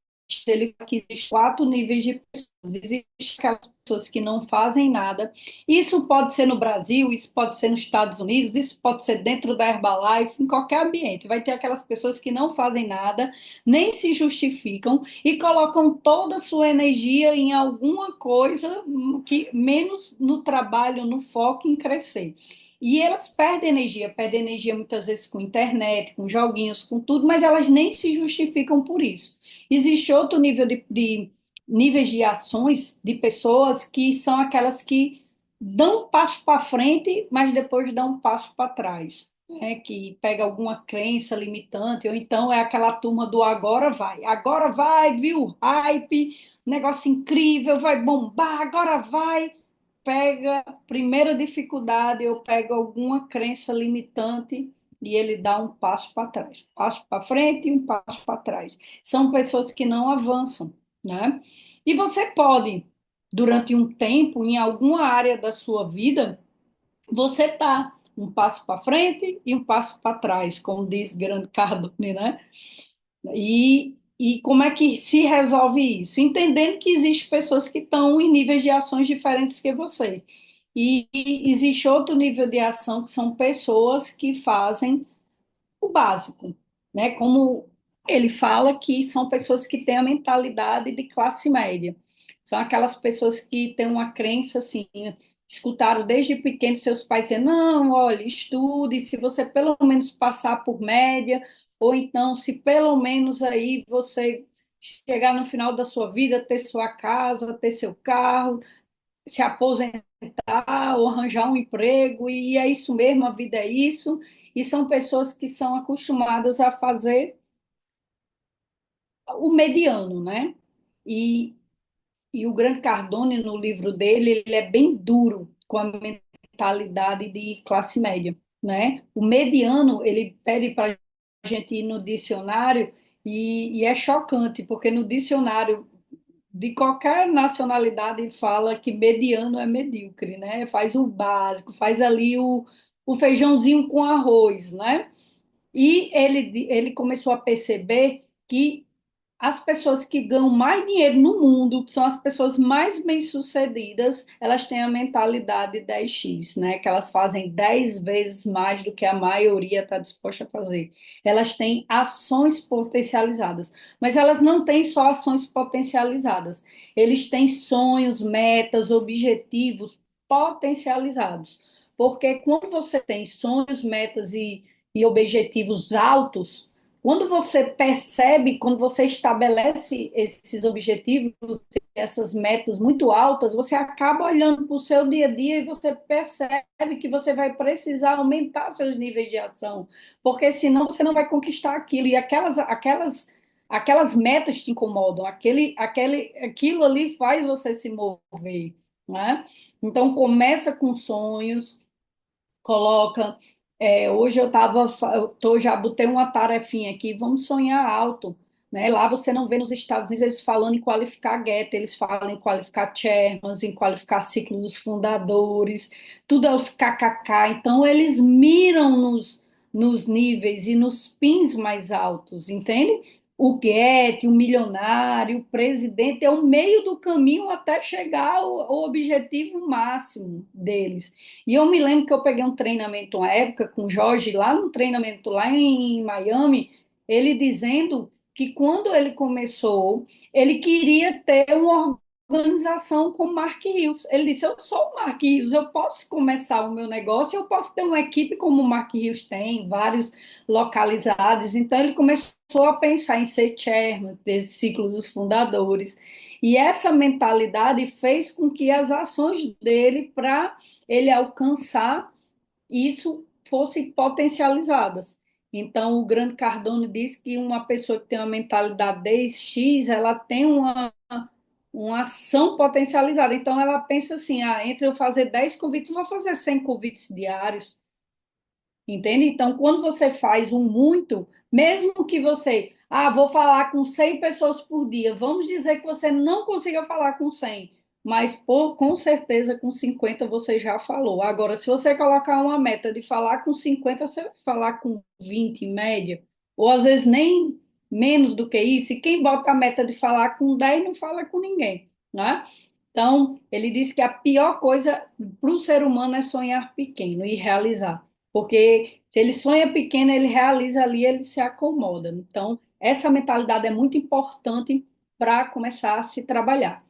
ele que existe 4 níveis de pessoas. Existem aquelas pessoas que não fazem nada. Isso pode ser no Brasil, isso pode ser nos Estados Unidos, isso pode ser dentro da Herbalife, em qualquer ambiente. Vai ter aquelas pessoas que não fazem nada, nem se justificam e colocam toda a sua energia em alguma coisa que menos no trabalho, no foco em crescer. E elas perdem energia muitas vezes com internet, com joguinhos, com tudo, mas elas nem se justificam por isso. Existe outro nível de níveis de ações de pessoas que são aquelas que dão um passo para frente, mas depois dão um passo para trás, né? Que pega alguma crença limitante, ou então é aquela turma do agora vai, viu? Hype, negócio incrível, vai bombar, agora vai. Pega primeira dificuldade, eu pego alguma crença limitante e ele dá um passo para trás, um passo para frente e um passo para trás. São pessoas que não avançam, né? E você pode, durante um tempo, em alguma área da sua vida, você tá um passo para frente e um passo para trás, como diz Grande Cardone, né? E como é que se resolve isso? Entendendo que existem pessoas que estão em níveis de ações diferentes que você. E existe outro nível de ação que são pessoas que fazem o básico, né? Como ele fala que são pessoas que têm a mentalidade de classe média. São aquelas pessoas que têm uma crença assim, escutaram desde pequeno seus pais dizer, não, olha, estude, se você pelo menos passar por média, ou então se pelo menos aí você chegar no final da sua vida, ter sua casa, ter seu carro, se aposentar ou arranjar um emprego, e é isso mesmo, a vida é isso, e são pessoas que são acostumadas a fazer o mediano, né? E, e o Grant Cardone, no livro dele, ele é bem duro com a mentalidade de classe média, né? O mediano, ele pede para a gente ir no dicionário e é chocante, porque no dicionário de qualquer nacionalidade ele fala que mediano é medíocre, né? Faz o básico, faz ali o feijãozinho com arroz, né? E ele começou a perceber que as pessoas que ganham mais dinheiro no mundo, que são as pessoas mais bem-sucedidas, elas têm a mentalidade 10x, né? Que elas fazem 10 vezes mais do que a maioria está disposta a fazer. Elas têm ações potencializadas, mas elas não têm só ações potencializadas. Eles têm sonhos, metas, objetivos potencializados. Porque quando você tem sonhos, metas e objetivos altos, quando você percebe, quando você estabelece esses objetivos, essas metas muito altas, você acaba olhando para o seu dia a dia e você percebe que você vai precisar aumentar seus níveis de ação, porque senão você não vai conquistar aquilo. E aquelas metas te incomodam, aquilo ali faz você se mover, né? Então começa com sonhos, coloca. Hoje já botei uma tarefinha aqui, vamos sonhar alto, né? Lá você não vê nos Estados Unidos eles falando em qualificar Goethe, eles falam em qualificar Chairmans, em qualificar ciclos dos fundadores, tudo é os KKK, então eles miram nos níveis e nos pins mais altos, entende? O Goethe, o milionário, o presidente é o meio do caminho até chegar ao objetivo máximo deles. E eu me lembro que eu peguei um treinamento uma época com o Jorge, lá no treinamento lá em Miami, ele dizendo que quando ele começou, ele queria ter uma organização como Mark Hughes. Ele disse: Eu sou o Mark Hughes, eu posso começar o meu negócio, eu posso ter uma equipe como o Mark Hughes tem, vários localizados. Então, ele começou a pensar em ser chairman desse ciclo dos fundadores. E essa mentalidade fez com que as ações dele para ele alcançar isso fossem potencializadas. Então, o Grande Cardone diz que uma pessoa que tem uma mentalidade 10x, ela tem uma ação potencializada. Então, ela pensa assim, entre eu fazer 10 convites, eu vou fazer 100 convites diários. Entende? Então, quando você faz um muito, mesmo que você, vou falar com 100 pessoas por dia, vamos dizer que você não consiga falar com 100, mas com certeza com 50 você já falou. Agora, se você colocar uma meta de falar com 50, você vai falar com 20 em média, ou às vezes nem menos do que isso, e quem bota a meta de falar com 10 não fala com ninguém, né? Então, ele diz que a pior coisa para o ser humano é sonhar pequeno e realizar. Porque se ele sonha pequeno, ele realiza ali, ele se acomoda. Então, essa mentalidade é muito importante para começar a se trabalhar.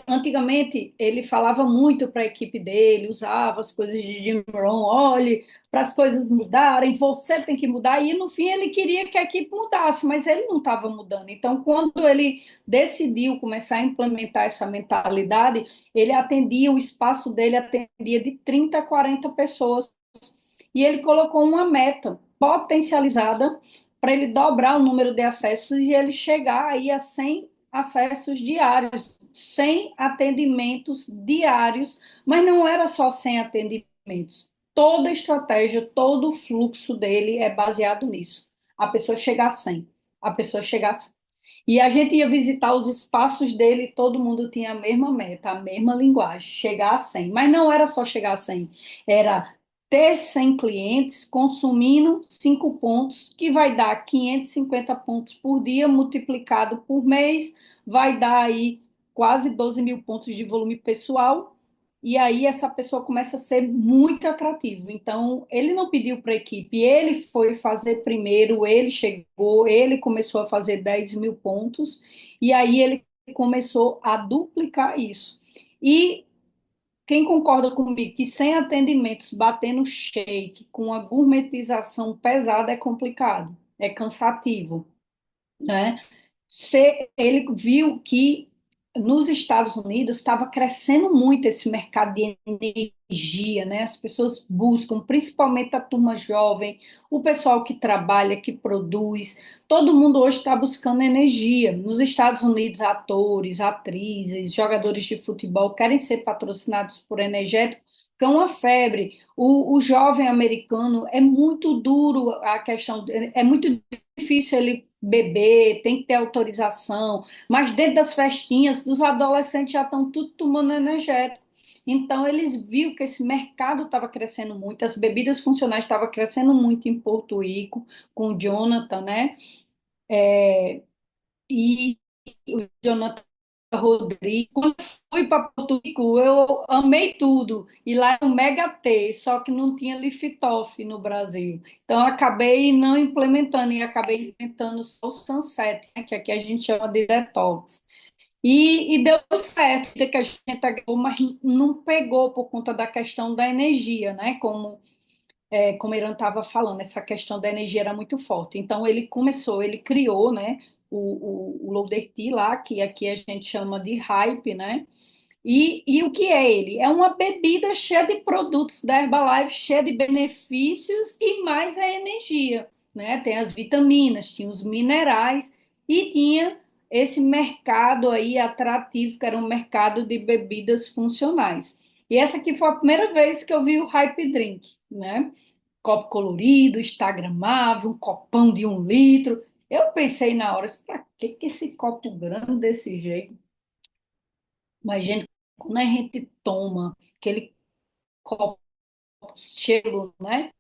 Antigamente, ele falava muito para a equipe dele, usava as coisas de Jim Rohn, olhe, para as coisas mudarem, você tem que mudar, e no fim ele queria que a equipe mudasse, mas ele não estava mudando. Então, quando ele decidiu começar a implementar essa mentalidade, ele atendia, o espaço dele atendia de 30 a 40 pessoas, e ele colocou uma meta potencializada para ele dobrar o número de acessos e ele chegar aí a 100 acessos diários, 100 atendimentos diários, mas não era só 100 atendimentos. Toda a estratégia, todo o fluxo dele é baseado nisso. A pessoa chegar a 100, a pessoa chegar a 100. E a gente ia visitar os espaços dele, todo mundo tinha a mesma meta, a mesma linguagem, chegar a 100. Mas não era só chegar a 100, era ter 100 clientes consumindo 5 pontos, que vai dar 550 pontos por dia, multiplicado por mês, vai dar aí quase 12 mil pontos de volume pessoal, e aí essa pessoa começa a ser muito atrativo. Então, ele não pediu para a equipe, ele foi fazer primeiro, ele chegou, ele começou a fazer 10 mil pontos, e aí ele começou a duplicar isso. E quem concorda comigo que sem atendimentos, batendo shake, com a gourmetização pesada é complicado, é cansativo, né? Ele viu que nos Estados Unidos estava crescendo muito esse mercado de energia, né? As pessoas buscam, principalmente a turma jovem, o pessoal que trabalha, que produz, todo mundo hoje está buscando energia. Nos Estados Unidos, atores, atrizes, jogadores de futebol querem ser patrocinados por energético, que é uma febre. O jovem americano é muito duro a questão, é muito difícil ele beber, tem que ter autorização, mas dentro das festinhas, os adolescentes já estão tudo tomando energético. Então, eles viram que esse mercado estava crescendo muito, as bebidas funcionais estavam crescendo muito em Porto Rico, com o Jonathan, né? E o Jonathan Rodrigues. Quando eu fui para Porto Rico, eu amei tudo. E lá é um mega T, só que não tinha Liftoff no Brasil. Então, eu acabei não implementando, e acabei implementando só o Sunset, né, que aqui a gente chama de detox. E deu certo, que a gente agregou, mas não pegou por conta da questão da energia, né? Como o Irã estava falando, essa questão da energia era muito forte. Então ele começou, ele criou, né? O Loader Tea lá, que aqui a gente chama de hype, né? E o que é ele? É uma bebida cheia de produtos da Herbalife, cheia de benefícios e mais a energia, né? Tem as vitaminas, tinha os minerais e tinha esse mercado aí atrativo, que era um mercado de bebidas funcionais. E essa aqui foi a primeira vez que eu vi o Hype Drink, né? Copo colorido, instagramável, um copão de 1 litro. Eu pensei na hora, para que esse copo grande desse jeito? Mas, gente, quando a gente toma aquele copo cheio, né?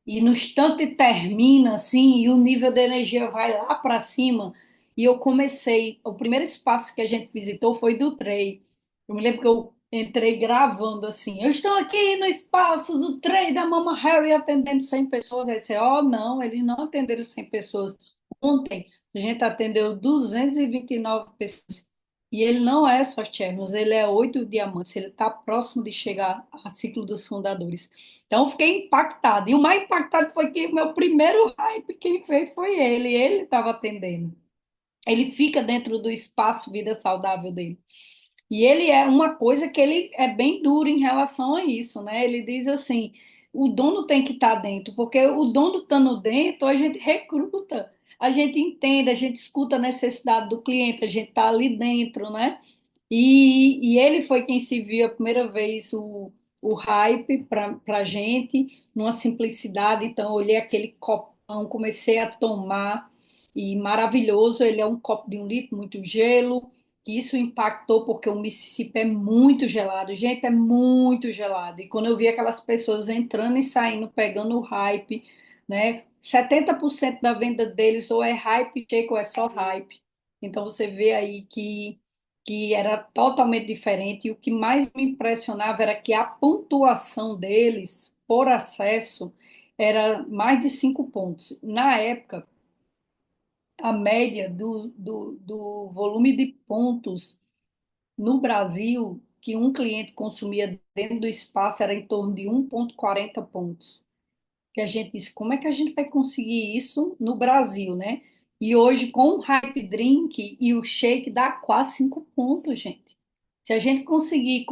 E no instante termina assim, e o nível de energia vai lá para cima. E eu comecei, o primeiro espaço que a gente visitou foi do Trey. Eu me lembro que eu entrei gravando assim, eu estou aqui no espaço do Trey da Mama Harry atendendo 100 pessoas. Aí você, oh, não, eles não atenderam 100 pessoas. Ontem a gente atendeu 229 pessoas. E ele não é só Champions, ele é 8 diamantes, ele está próximo de chegar a ciclo dos fundadores. Então, eu fiquei impactada. E o mais impactado foi que o meu primeiro hype, quem fez foi ele. Ele estava atendendo. Ele fica dentro do espaço vida saudável dele. E ele é uma coisa que ele é bem duro em relação a isso, né? Ele diz assim: o dono tem que estar dentro, porque o dono estando dentro, a gente recruta, a gente entende, a gente escuta a necessidade do cliente, a gente está ali dentro, né? E ele foi quem se viu a primeira vez o hype para a gente, numa simplicidade. Então, eu olhei aquele copão, comecei a tomar, e maravilhoso. Ele é um copo de 1 litro, muito gelo, que isso impactou porque o Mississippi é muito gelado. Gente, é muito gelado. E quando eu vi aquelas pessoas entrando e saindo, pegando o hype, né? 70% da venda deles ou é hype shake ou é só hype. Então, você vê aí que era totalmente diferente, e o que mais me impressionava era que a pontuação deles por acesso era mais de 5 pontos. Na época, a média do volume de pontos no Brasil que um cliente consumia dentro do espaço era em torno de 1,40 pontos. Que a gente disse, como é que a gente vai conseguir isso no Brasil, né? E hoje, com o Hype Drink e o shake, dá quase 5 pontos, gente. Se a gente conseguir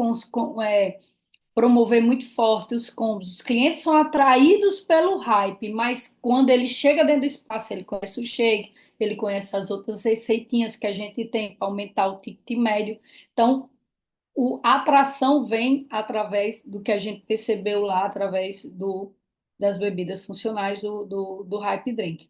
promover muito forte os combos, os clientes são atraídos pelo hype, mas quando ele chega dentro do espaço, ele conhece o shake, ele conhece as outras receitinhas que a gente tem para aumentar o ticket médio. Então, a atração vem através do que a gente percebeu lá, através das bebidas funcionais do Hype Drink.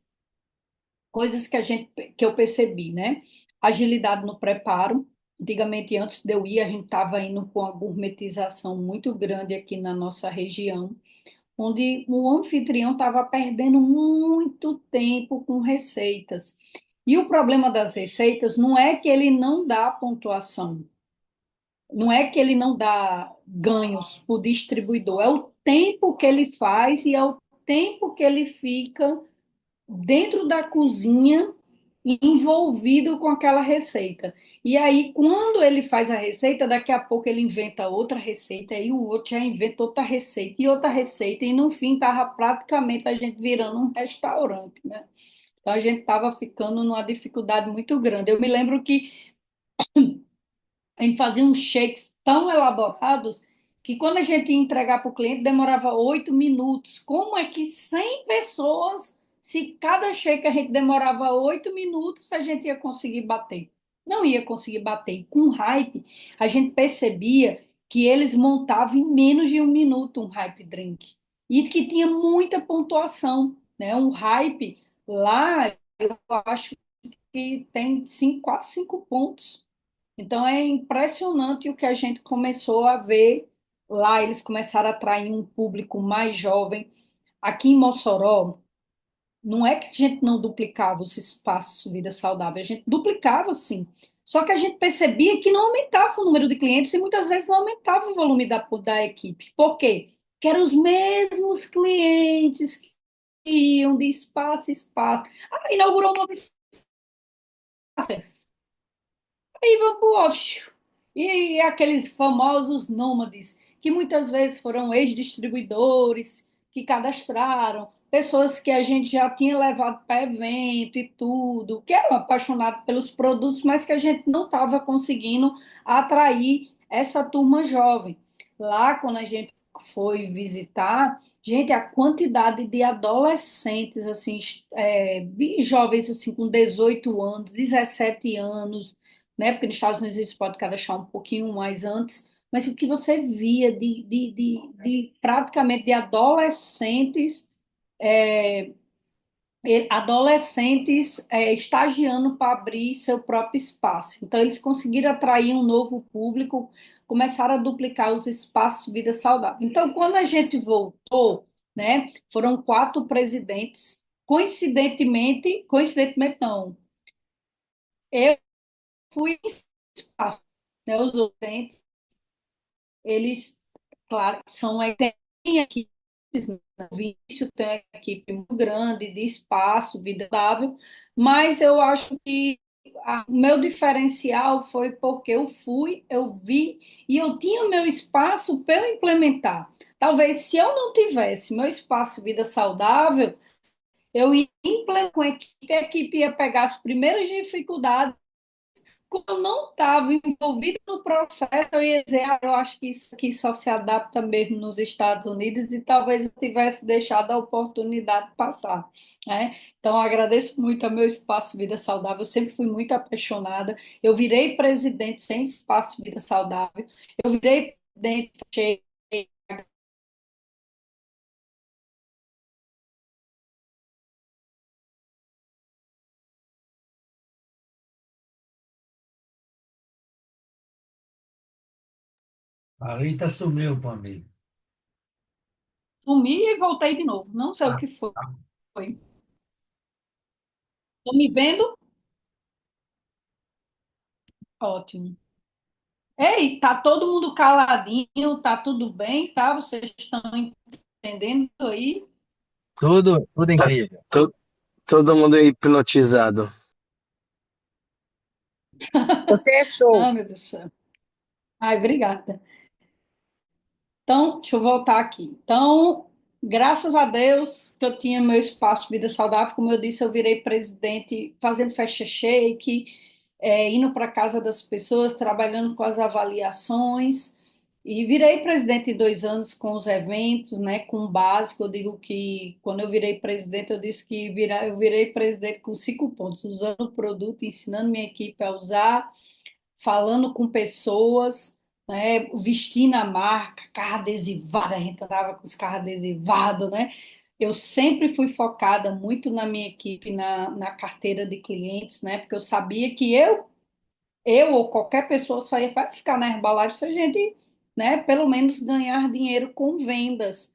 Coisas que eu percebi, né? Agilidade no preparo. Antigamente, antes de eu ir, a gente estava indo com uma gourmetização muito grande aqui na nossa região, onde o anfitrião estava perdendo muito tempo com receitas. E o problema das receitas não é que ele não dá pontuação, não é que ele não dá ganhos para o distribuidor, é o tempo que ele faz e é o tempo que ele fica dentro da cozinha envolvido com aquela receita. E aí, quando ele faz a receita, daqui a pouco ele inventa outra receita, e o outro já inventa outra receita, e no fim estava praticamente a gente virando um restaurante, né? Então a gente estava ficando numa dificuldade muito grande. Eu me lembro que A gente fazia uns shakes tão elaborados que quando a gente ia entregar para o cliente demorava 8 minutos. Como é que 100 pessoas, se cada shake a gente demorava 8 minutos, a gente ia conseguir bater? Não ia conseguir bater. E com hype, a gente percebia que eles montavam em menos de 1 minuto um hype drink. E que tinha muita pontuação, né? Um hype lá, eu acho que tem quase 5 pontos. Então é impressionante o que a gente começou a ver lá. Eles começaram a atrair um público mais jovem. Aqui em Mossoró, não é que a gente não duplicava os espaços de vida saudável, a gente duplicava sim. Só que a gente percebia que não aumentava o número de clientes e muitas vezes não aumentava o volume da equipe. Por quê? Porque eram os mesmos clientes que iam de espaço em espaço. Ah, inaugurou um novo espaço. Aí vamos pro outro. E aqueles famosos nômades, que muitas vezes foram ex-distribuidores, que cadastraram, pessoas que a gente já tinha levado para evento e tudo, que eram apaixonados pelos produtos, mas que a gente não estava conseguindo atrair essa turma jovem. Lá, quando a gente foi visitar, gente, a quantidade de adolescentes, assim, bem jovens, assim, com 18 anos, 17 anos, né? Porque nos Estados Unidos isso pode cadastrar um pouquinho mais antes, mas o que você via de praticamente de adolescentes, estagiando para abrir seu próprio espaço. Então, eles conseguiram atrair um novo público, começaram a duplicar os espaços de vida saudável. Então, quando a gente voltou, né, foram 4 presidentes. Coincidentemente não, eu fui em espaço, né, os outros eles, claro, tem equipes, né? O Vício tem uma equipe muito grande de espaço, vida saudável, mas eu acho que o meu diferencial foi porque eu fui, eu vi e eu tinha meu espaço para eu implementar. Talvez se eu não tivesse meu espaço vida saudável, eu ia implementar com a equipe ia pegar as primeiras dificuldades como eu não estava envolvida no processo, eu ia dizer, eu acho que isso aqui só se adapta mesmo nos Estados Unidos e talvez eu tivesse deixado a oportunidade passar, né? Então, eu agradeço muito ao meu espaço Vida Saudável, eu sempre fui muito apaixonada. Eu virei presidente sem espaço Vida Saudável, eu virei presidente cheio. A Rita sumiu para mim. Sumi e voltei de novo, não sei o Ah, que foi. ah, Estão me vendo? Ótimo. Ei, tá todo mundo caladinho, tá tudo bem, tá? Vocês estão entendendo aí? Tudo Tá incrível. to- todo mundo hipnotizado. Você é show. Ah, meu Deus do céu. Ai, obrigada. Então, deixa eu voltar aqui. Então, graças a Deus que eu tinha meu espaço de vida saudável, como eu disse, eu virei presidente fazendo festa shake, indo para casa das pessoas, trabalhando com as avaliações, e virei presidente em 2 anos com os eventos, né, com o básico. Eu digo que quando eu virei presidente, eu disse que eu virei presidente com 5 pontos, usando o produto, ensinando minha equipe a usar, falando com pessoas, né, vestindo a marca, carro adesivado, a gente andava com os carros adesivados, né? Eu sempre fui focada muito na minha equipe, na carteira de clientes, né? Porque eu sabia que eu ou qualquer pessoa só ia ficar na Herbalife se a gente, né, pelo menos ganhar dinheiro com vendas.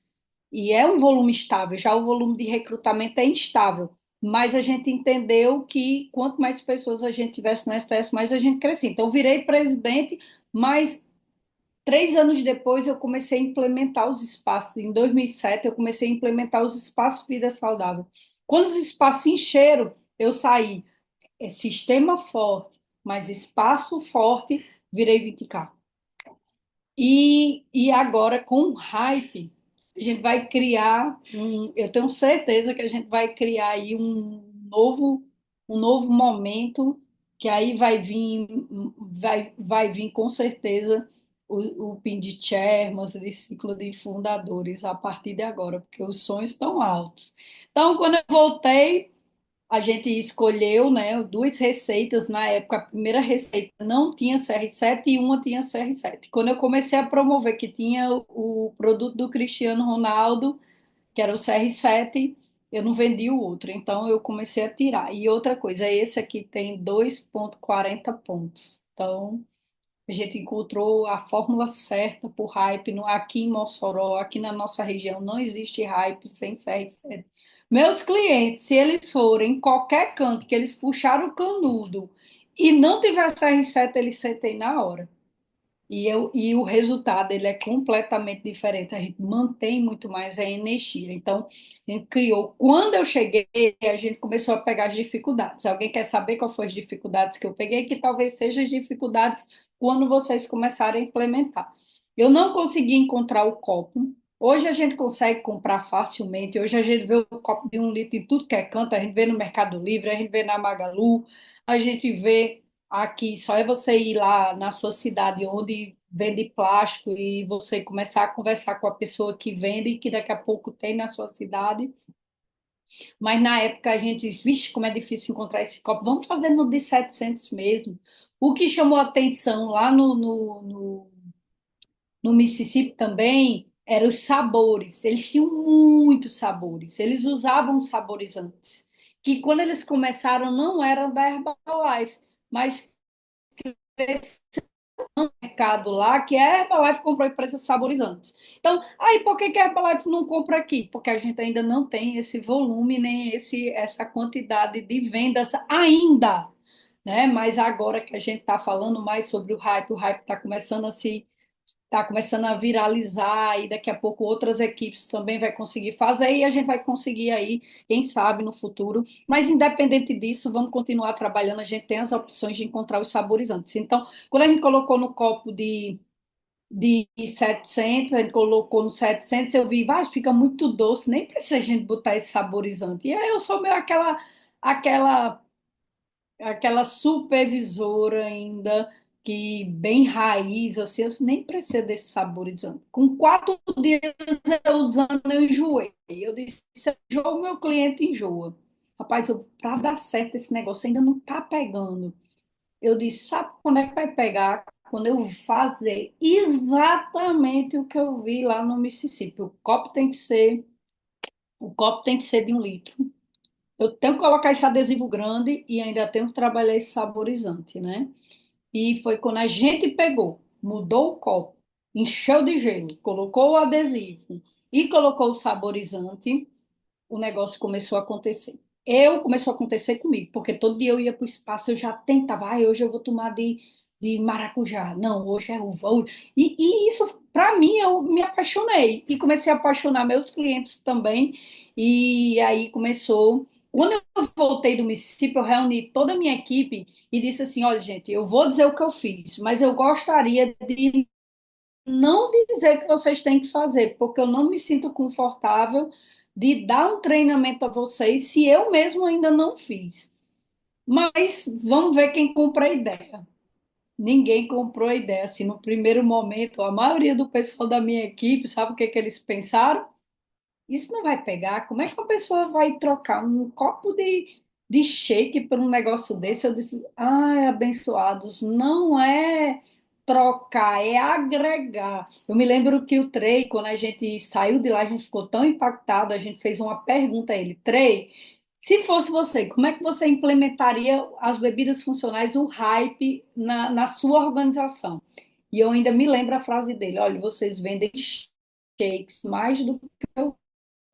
E é um volume estável, já o volume de recrutamento é instável. Mas a gente entendeu que quanto mais pessoas a gente tivesse no STS, mais a gente crescia. Então, eu virei presidente, mas 3 anos depois eu comecei a implementar os espaços. Em 2007, eu comecei a implementar os espaços Vida Saudável. Quando os espaços encheram, eu saí. É sistema forte, mas espaço forte, virei 20K. E agora, com o hype, a gente vai criar eu tenho certeza que a gente vai criar aí um novo momento que aí vai vir com certeza o PIN de chairmans, de ciclo de fundadores a partir de agora, porque os sonhos estão altos. Então, quando eu voltei, a gente escolheu, né, duas receitas na época. A primeira receita não tinha CR7 e uma tinha CR7. Quando eu comecei a promover que tinha o produto do Cristiano Ronaldo, que era o CR7, eu não vendi o outro, então eu comecei a tirar. E outra coisa, esse aqui tem 2,40 pontos. Então, a gente encontrou a fórmula certa para o hype. Aqui em Mossoró, aqui na nossa região, não existe hype sem CR7. Meus clientes, se eles forem em qualquer canto que eles puxaram o canudo e não tiver CR7, eles sentem na hora. E o resultado ele é completamente diferente. A gente mantém muito mais a energia. Então, a gente criou. Quando eu cheguei, a gente começou a pegar as dificuldades. Alguém quer saber quais foram as dificuldades que eu peguei? Que talvez sejam as dificuldades quando vocês começarem a implementar. Eu não consegui encontrar o copo. Hoje a gente consegue comprar facilmente. Hoje a gente vê o copo de 1 litro em tudo que é canto. A gente vê no Mercado Livre, a gente vê na Magalu, a gente vê aqui. Só é você ir lá na sua cidade onde vende plástico e você começar a conversar com a pessoa que vende e que daqui a pouco tem na sua cidade. Mas na época a gente disse, vixe, como é difícil encontrar esse copo. Vamos fazer no de 700 mesmo. O que chamou a atenção lá no Mississippi também eram os sabores. Eles tinham muitos sabores. Eles usavam saborizantes, que quando eles começaram não eram da Herbalife, mas mercado lá que a Herbalife comprou empresas saborizantes. Então, aí por que a Herbalife não compra aqui? Porque a gente ainda não tem esse volume, nem essa quantidade de vendas ainda, né? Mas agora que a gente está falando mais sobre o hype está começando a viralizar e daqui a pouco outras equipes também vai conseguir fazer e a gente vai conseguir aí, quem sabe no futuro. Mas independente disso, vamos continuar trabalhando. A gente tem as opções de encontrar os saborizantes. Então, quando a gente colocou no copo de 700, a gente colocou no 700, eu vi, vai, fica muito doce, nem precisa a gente botar esse saborizante. E aí eu sou meio aquela aquela supervisora ainda que bem raiz, assim, eu nem precisa desse saborizante. Com 4 dias eu usando, eu enjoei. Eu disse, se eu enjoo, meu cliente enjoa. Rapaz, para dar certo esse negócio ainda não está pegando. Eu disse, sabe quando é que vai pegar? Quando eu fazer exatamente o que eu vi lá no Mississippi. O copo tem que ser de 1 litro. Eu tenho que colocar esse adesivo grande e ainda tenho que trabalhar esse saborizante, né? E foi quando a gente pegou, mudou o copo, encheu de gelo, colocou o adesivo e colocou o saborizante, o negócio começou a acontecer. Começou a acontecer comigo, porque todo dia eu ia para o espaço, eu já tentava, hoje eu vou tomar de maracujá, não, hoje é uva. E isso, para mim, eu me apaixonei e comecei a apaixonar meus clientes também. E aí começou. Quando eu voltei do Mississippi, eu reuni toda a minha equipe e disse assim: olha, gente, eu vou dizer o que eu fiz, mas eu gostaria de não dizer que vocês têm que fazer, porque eu não me sinto confortável de dar um treinamento a vocês se eu mesmo ainda não fiz. Mas vamos ver quem compra a ideia. Ninguém comprou a ideia. Assim, no primeiro momento, a maioria do pessoal da minha equipe, sabe o que, que eles pensaram? Isso não vai pegar. Como é que a pessoa vai trocar um copo de shake por um negócio desse? Eu disse, ai, abençoados, não é trocar, é agregar. Eu me lembro que o Trey, quando a gente saiu de lá, a gente ficou tão impactado, a gente fez uma pergunta a ele, Trey, se fosse você, como é que você implementaria as bebidas funcionais, o hype na sua organização? E eu ainda me lembro a frase dele, olha, vocês vendem shakes mais do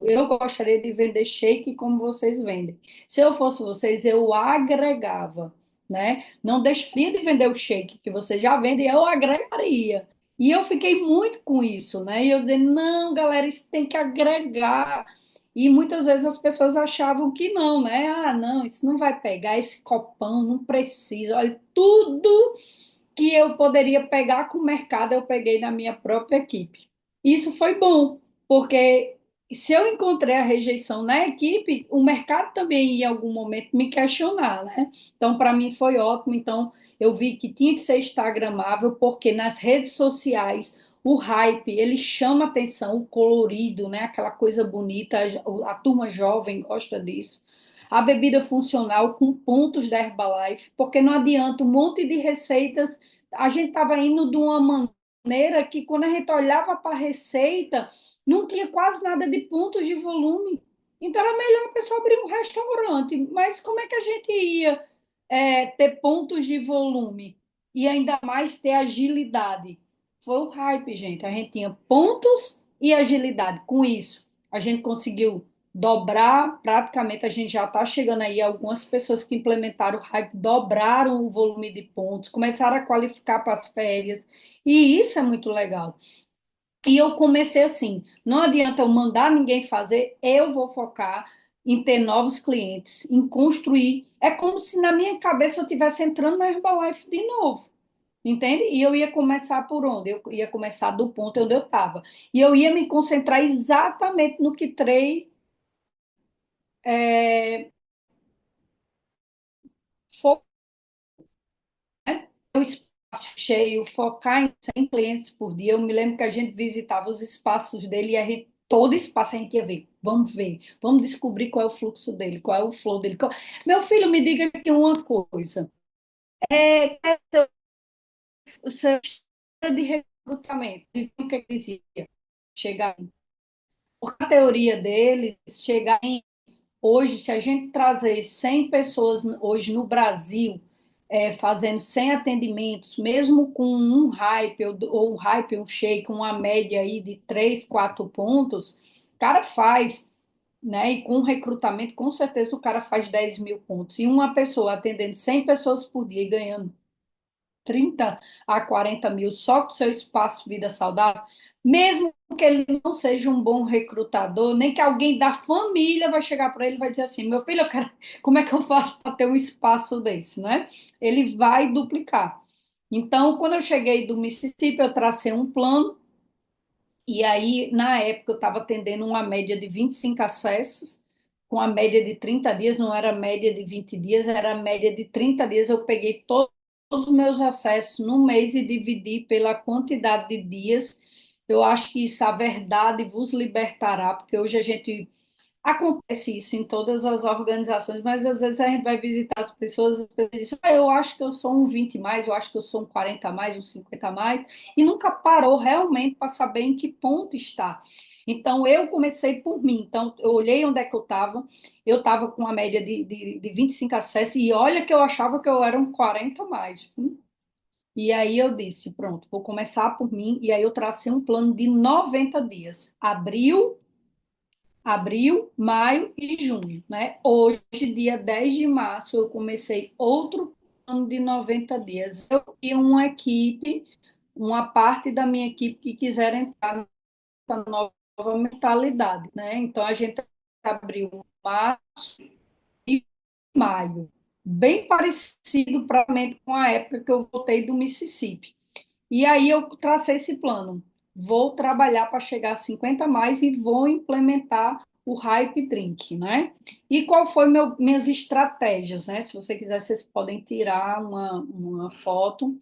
eu gostaria de vender shake como vocês vendem. Se eu fosse vocês, eu agregava, né? Não deixaria de vender o shake que vocês já vendem, eu agregaria. E eu fiquei muito com isso, né? E eu dizendo, não, galera, isso tem que agregar. E muitas vezes as pessoas achavam que não, né? Ah, não, isso não vai pegar, esse copão não precisa. Olha, tudo que eu poderia pegar com o mercado, eu peguei na minha própria equipe. Isso foi bom, porque se eu encontrei a rejeição na equipe, o mercado também ia em algum momento me questionar, né? Então, para mim foi ótimo. Então, eu vi que tinha que ser instagramável, porque nas redes sociais o hype, ele chama atenção, o colorido, né? Aquela coisa bonita, a turma jovem gosta disso. A bebida funcional com pontos da Herbalife, porque não adianta um monte de receitas. A gente estava indo de uma maneira que, quando a gente olhava para a receita, não tinha quase nada de pontos de volume. Então era melhor a pessoa abrir um restaurante. Mas como é que a gente ia ter pontos de volume e ainda mais ter agilidade? Foi o hype, gente. A gente tinha pontos e agilidade. Com isso, a gente conseguiu dobrar, praticamente a gente já está chegando aí, algumas pessoas que implementaram o hype dobraram o volume de pontos, começaram a qualificar para as férias, e isso é muito legal. E eu comecei assim: não adianta eu mandar ninguém fazer, eu vou focar em ter novos clientes, em construir. É como se na minha cabeça eu estivesse entrando na Herbalife de novo, entende? E eu ia começar por onde? Eu ia começar do ponto onde eu estava. E eu ia me concentrar exatamente no que Trey focou, né? O espaço cheio, focar em 100 clientes por dia. Eu me lembro que a gente visitava os espaços dele e todo espaço a gente ia ver, vamos descobrir qual é o fluxo dele, qual é o flow dele. Meu filho, me diga aqui uma coisa. O seu estilo de recrutamento, o que ele dizia? Chegar, porque a teoria deles, chegar em hoje, se a gente trazer 100 pessoas hoje no Brasil, fazendo 100 atendimentos, mesmo com um hype, ou um hype, um shake, uma média aí de 3 4 pontos, o cara faz, né? E com recrutamento, com certeza o cara faz 10 mil pontos. E uma pessoa atendendo 100 pessoas por dia e ganhando 30 a 40 mil só com seu espaço Vida Saudável, mesmo que ele não seja um bom recrutador, nem que alguém da família vai chegar para ele e vai dizer assim: meu filho, eu quero, como é que eu faço para ter um espaço desse, né? Ele vai duplicar. Então, quando eu cheguei do Mississippi, eu tracei um plano, e aí, na época, eu estava atendendo uma média de 25 acessos, com a média de 30 dias, não era média de 20 dias, era média de 30 dias. Eu peguei todos os meus acessos no mês e dividi pela quantidade de dias. Eu acho que isso, a verdade vos libertará, porque hoje a gente acontece isso em todas as organizações, mas às vezes a gente vai visitar as pessoas dizem: eu acho que eu sou um 20 mais, eu acho que eu sou um 40 mais, um 50 mais, e nunca parou realmente para saber em que ponto está. Então, eu comecei por mim. Então, eu olhei onde é que eu estava com uma média de 25 acessos, e olha que eu achava que eu era um 40 mais. E aí eu disse: pronto, vou começar por mim, e aí eu tracei um plano de 90 dias. Abril, maio e junho, né? Hoje, dia 10 de março, eu comecei outro plano de 90 dias. Eu e uma equipe, uma parte da minha equipe que quiser entrar nessa nova mentalidade, né? Então, a gente abriu março e maio, bem parecido praticamente com a época que eu voltei do Mississippi. E aí eu tracei esse plano. Vou trabalhar para chegar a 50 mais e vou implementar o Hype Drink, né? E qual foi minhas estratégias, né? Se você quiser, vocês podem tirar uma foto.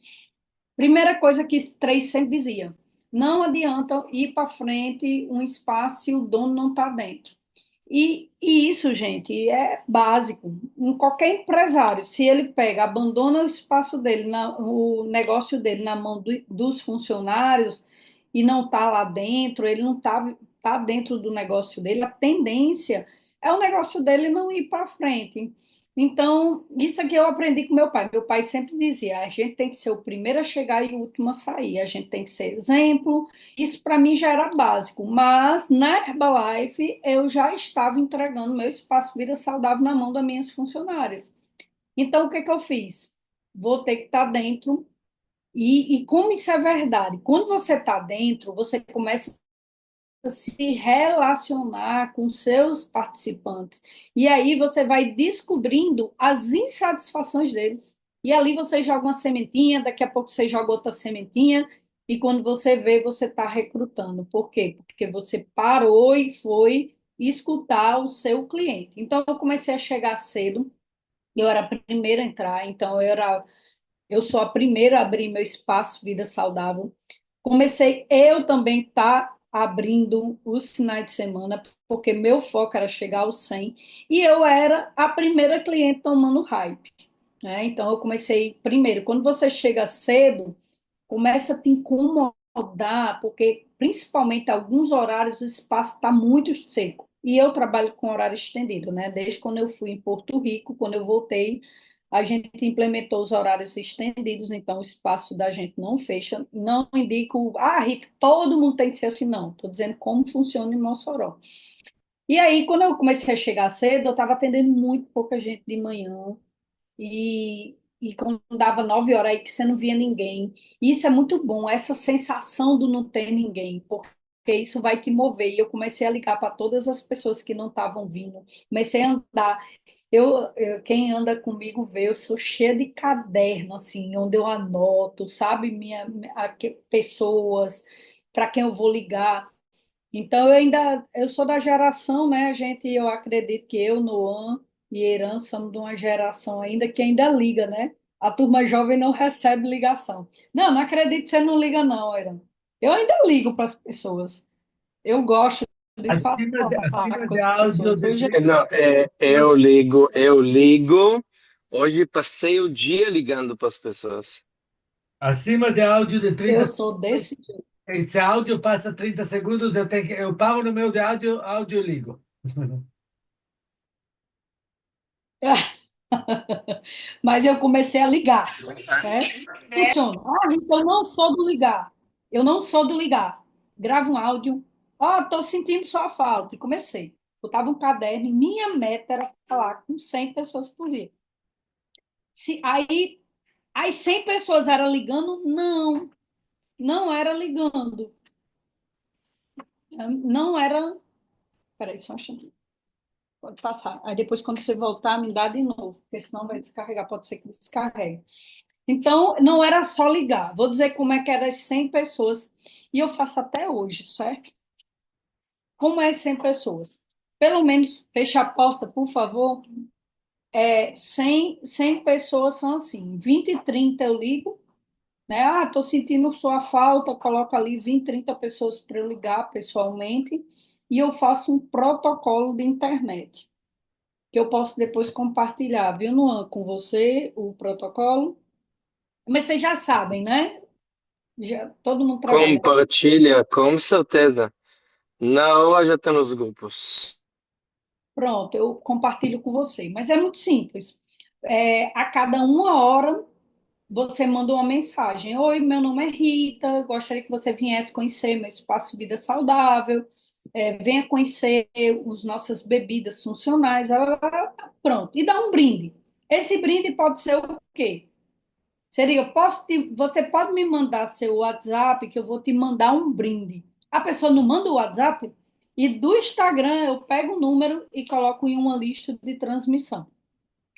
Primeira coisa que três sempre dizia: não adianta ir para frente um espaço se o dono não está dentro. E isso, gente, é básico. Em qualquer empresário, se ele pega, abandona o espaço dele, o negócio dele na mão dos funcionários e não está lá dentro, ele não tá dentro do negócio dele, a tendência é o negócio dele não ir para frente. Então, isso aqui eu aprendi com meu pai. Meu pai sempre dizia: a gente tem que ser o primeiro a chegar e o último a sair, a gente tem que ser exemplo. Isso para mim já era básico, mas na Herbalife eu já estava entregando meu espaço Vida Saudável na mão das minhas funcionárias. Então, o que que eu fiz? Vou ter que estar dentro. E como isso é verdade? Quando você está dentro, você começa a se relacionar com seus participantes. E aí você vai descobrindo as insatisfações deles. E ali você joga uma sementinha, daqui a pouco você joga outra sementinha, e quando você vê, você está recrutando. Por quê? Porque você parou e foi escutar o seu cliente. Então, eu comecei a chegar cedo, eu era a primeira a entrar, então eu sou a primeira a abrir meu espaço Vida Saudável. Comecei eu também tá abrindo os finais de semana, porque meu foco era chegar aos 100, e eu era a primeira cliente tomando hype, né? Então eu comecei primeiro. Quando você chega cedo, começa a te incomodar, porque principalmente alguns horários o espaço está muito seco. E eu trabalho com horário estendido, né? Desde quando eu fui em Porto Rico, quando eu voltei, a gente implementou os horários estendidos, então o espaço da gente não fecha. Não indico, Rita, todo mundo tem que ser assim, não. Estou dizendo como funciona em Mossoró. E aí, quando eu comecei a chegar cedo, eu estava atendendo muito pouca gente de manhã, e quando dava 9 horas aí que você não via ninguém. Isso é muito bom, essa sensação do não ter ninguém, porque isso vai te mover. E eu comecei a ligar para todas as pessoas que não estavam vindo. Comecei a andar. Quem anda comigo vê, eu sou cheia de caderno, assim, onde eu anoto, sabe, pessoas para quem eu vou ligar. Então, eu sou da geração, né? Eu acredito que eu, Noan e Eran somos de uma geração ainda que ainda liga, né? A turma jovem não recebe ligação. Não, não acredito que você não liga, não, Eran. Eu ainda ligo para as pessoas. Eu gosto de falar Acima com de as áudio pessoas. de Hoje, 30, Não, eu ligo. Hoje passei o dia ligando para as pessoas. acima de áudio de eu 30 sou desse jeito. se áudio passa 30 segundos, eu paro no meu de áudio e ligo. Mas eu comecei a ligar, né? Funciona. Então eu não sou do ligar. Eu não sou do ligar. Gravo um áudio. Tô sentindo sua falta. E comecei. Botava um caderno e minha meta era falar com 100 pessoas por dia. Aí, as 100 pessoas eram ligando? Não, não era ligando. Não era. Peraí, só um instantinho. Pode passar. Aí depois, quando você voltar, me dá de novo, porque senão vai descarregar. Pode ser que descarregue. Então, não era só ligar. Vou dizer como é que eram as 100 pessoas. E eu faço até hoje, certo? Como é as 100 pessoas? Pelo menos, feche a porta, por favor. 100 pessoas são assim. 20 e 30 eu ligo, né? Tô sentindo sua falta, coloca ali 20, 30 pessoas para eu ligar pessoalmente. E eu faço um protocolo de internet, que eu posso depois compartilhar, viu, Luan, com você, o protocolo. Mas vocês já sabem, né? Já, todo mundo trabalha. Compartilha, com certeza. Na hora já está nos grupos. Pronto, eu compartilho com você. Mas é muito simples. A cada 1 hora, você manda uma mensagem. Oi, meu nome é Rita, gostaria que você viesse conhecer meu espaço Vida Saudável. Venha conhecer as nossas bebidas funcionais. Blá, blá, blá. Pronto, e dá um brinde. Esse brinde pode ser o quê? Seria, você pode me mandar seu WhatsApp que eu vou te mandar um brinde. A pessoa não manda o WhatsApp e do Instagram eu pego o número e coloco em uma lista de transmissão.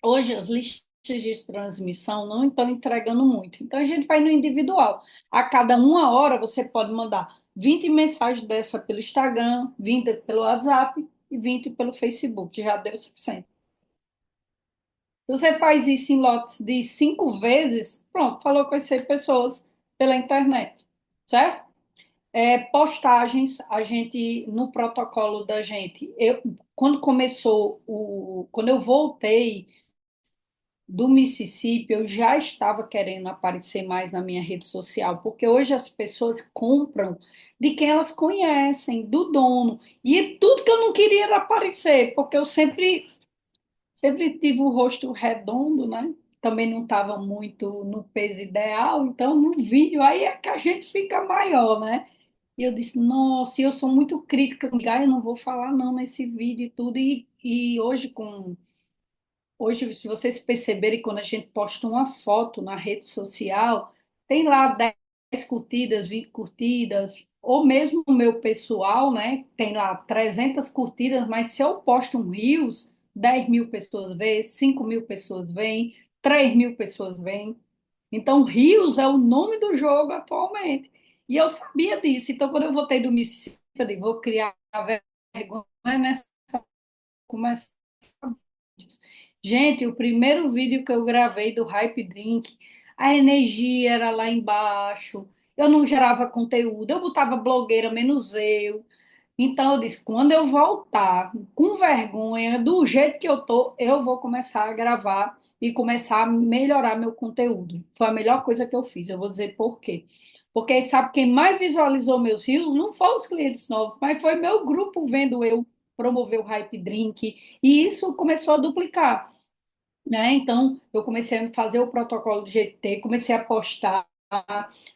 Hoje as listas de transmissão não estão entregando muito. Então a gente vai no individual. A cada 1 hora você pode mandar 20 mensagens dessa pelo Instagram, 20 pelo WhatsApp e 20 pelo Facebook. Já deu o suficiente. Você faz isso em lotes de 5 vezes, pronto, falou com as 100 pessoas pela internet, certo? Postagens, a gente, no protocolo da gente, quando eu voltei do Mississippi, eu já estava querendo aparecer mais na minha rede social, porque hoje as pessoas compram de quem elas conhecem, do dono, e tudo que eu não queria era aparecer, porque eu sempre tive o rosto redondo, né? Também não estava muito no peso ideal, então no vídeo aí é que a gente fica maior, né? E eu disse, nossa, eu sou muito crítica, eu não vou falar não nesse vídeo e tudo. E hoje, se vocês perceberem, quando a gente posta uma foto na rede social, tem lá 10 curtidas, 20 curtidas, ou mesmo o meu pessoal, né? Tem lá 300 curtidas, mas se eu posto um Reels, 10 mil pessoas veem, 5 mil pessoas veem, 3 mil pessoas veem. Então, Reels é o nome do jogo atualmente. E eu sabia disso. Então, quando eu voltei do Mississippi, eu falei, vou criar vergonha nessa começar. Gente, o primeiro vídeo que eu gravei do Hype Drink, a energia era lá embaixo, eu não gerava conteúdo, eu botava blogueira menos eu. Então eu disse, quando eu voltar com vergonha, do jeito que eu tô, eu vou começar a gravar e começar a melhorar meu conteúdo. Foi a melhor coisa que eu fiz. Eu vou dizer por quê. Porque sabe quem mais visualizou meus reels não foram os clientes novos, mas foi meu grupo vendo eu promover o Hype Drink. E isso começou a duplicar, né? Então, eu comecei a fazer o protocolo do GT, comecei a postar,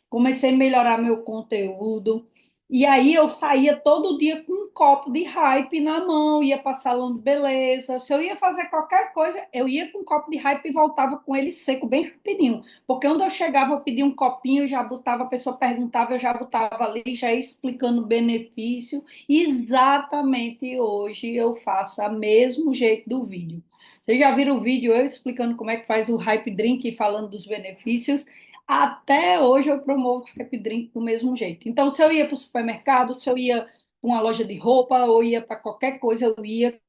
comecei a melhorar meu conteúdo. E aí eu saía todo dia com um copo de hype na mão, ia para salão de beleza. Se eu ia fazer qualquer coisa, eu ia com um copo de hype e voltava com ele seco bem rapidinho. Porque onde eu chegava, eu pedia um copinho, eu já botava, a pessoa perguntava, eu já botava ali, já ia explicando o benefício. Exatamente hoje eu faço a mesmo jeito do vídeo. Vocês já viram o vídeo eu explicando como é que faz o Hype Drink e falando dos benefícios? Até hoje eu promovo o Hype Drink do mesmo jeito. Então, se eu ia para o supermercado, se eu ia para uma loja de roupa ou ia para qualquer coisa, eu ia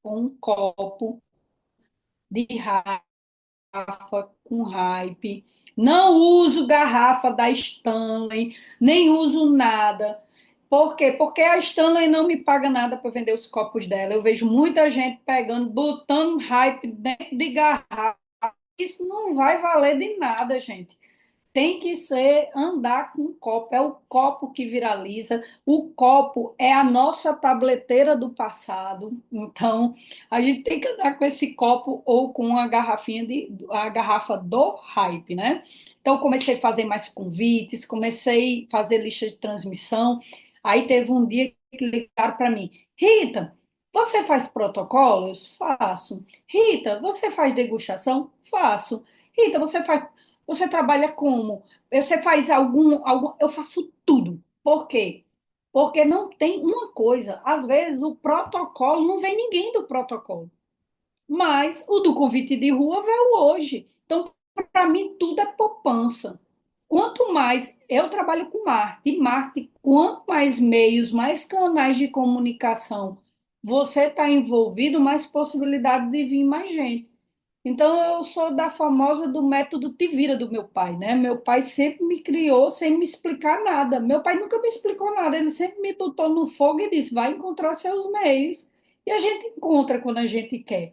com um copo de garrafa com hype. Não uso garrafa da Stanley, nem uso nada. Por quê? Porque a Stanley não me paga nada para vender os copos dela. Eu vejo muita gente pegando, botando hype dentro de garrafa. Isso não vai valer de nada, gente. Tem que ser andar com o copo, é o copo que viraliza, o copo é a nossa tableteira do passado, então a gente tem que andar com esse copo ou com a garrafa do hype, né? Então comecei a fazer mais convites, comecei a fazer lista de transmissão, aí teve um dia que ligaram para mim, Rita, você faz protocolos? Faço. Rita, você faz degustação? Faço. Rita, você trabalha como? Você faz algum. Eu faço tudo. Por quê? Porque não tem uma coisa. Às vezes o protocolo não vem ninguém do protocolo. Mas o do convite de rua veio hoje. Então, para mim, tudo é poupança. Quanto mais eu trabalho com marketing, quanto mais meios, mais canais de comunicação você está envolvido, mais possibilidade de vir mais gente. Então, eu sou da famosa do método te vira do meu pai, né? Meu pai sempre me criou sem me explicar nada. Meu pai nunca me explicou nada, ele sempre me botou no fogo e disse: vai encontrar seus meios. E a gente encontra quando a gente quer.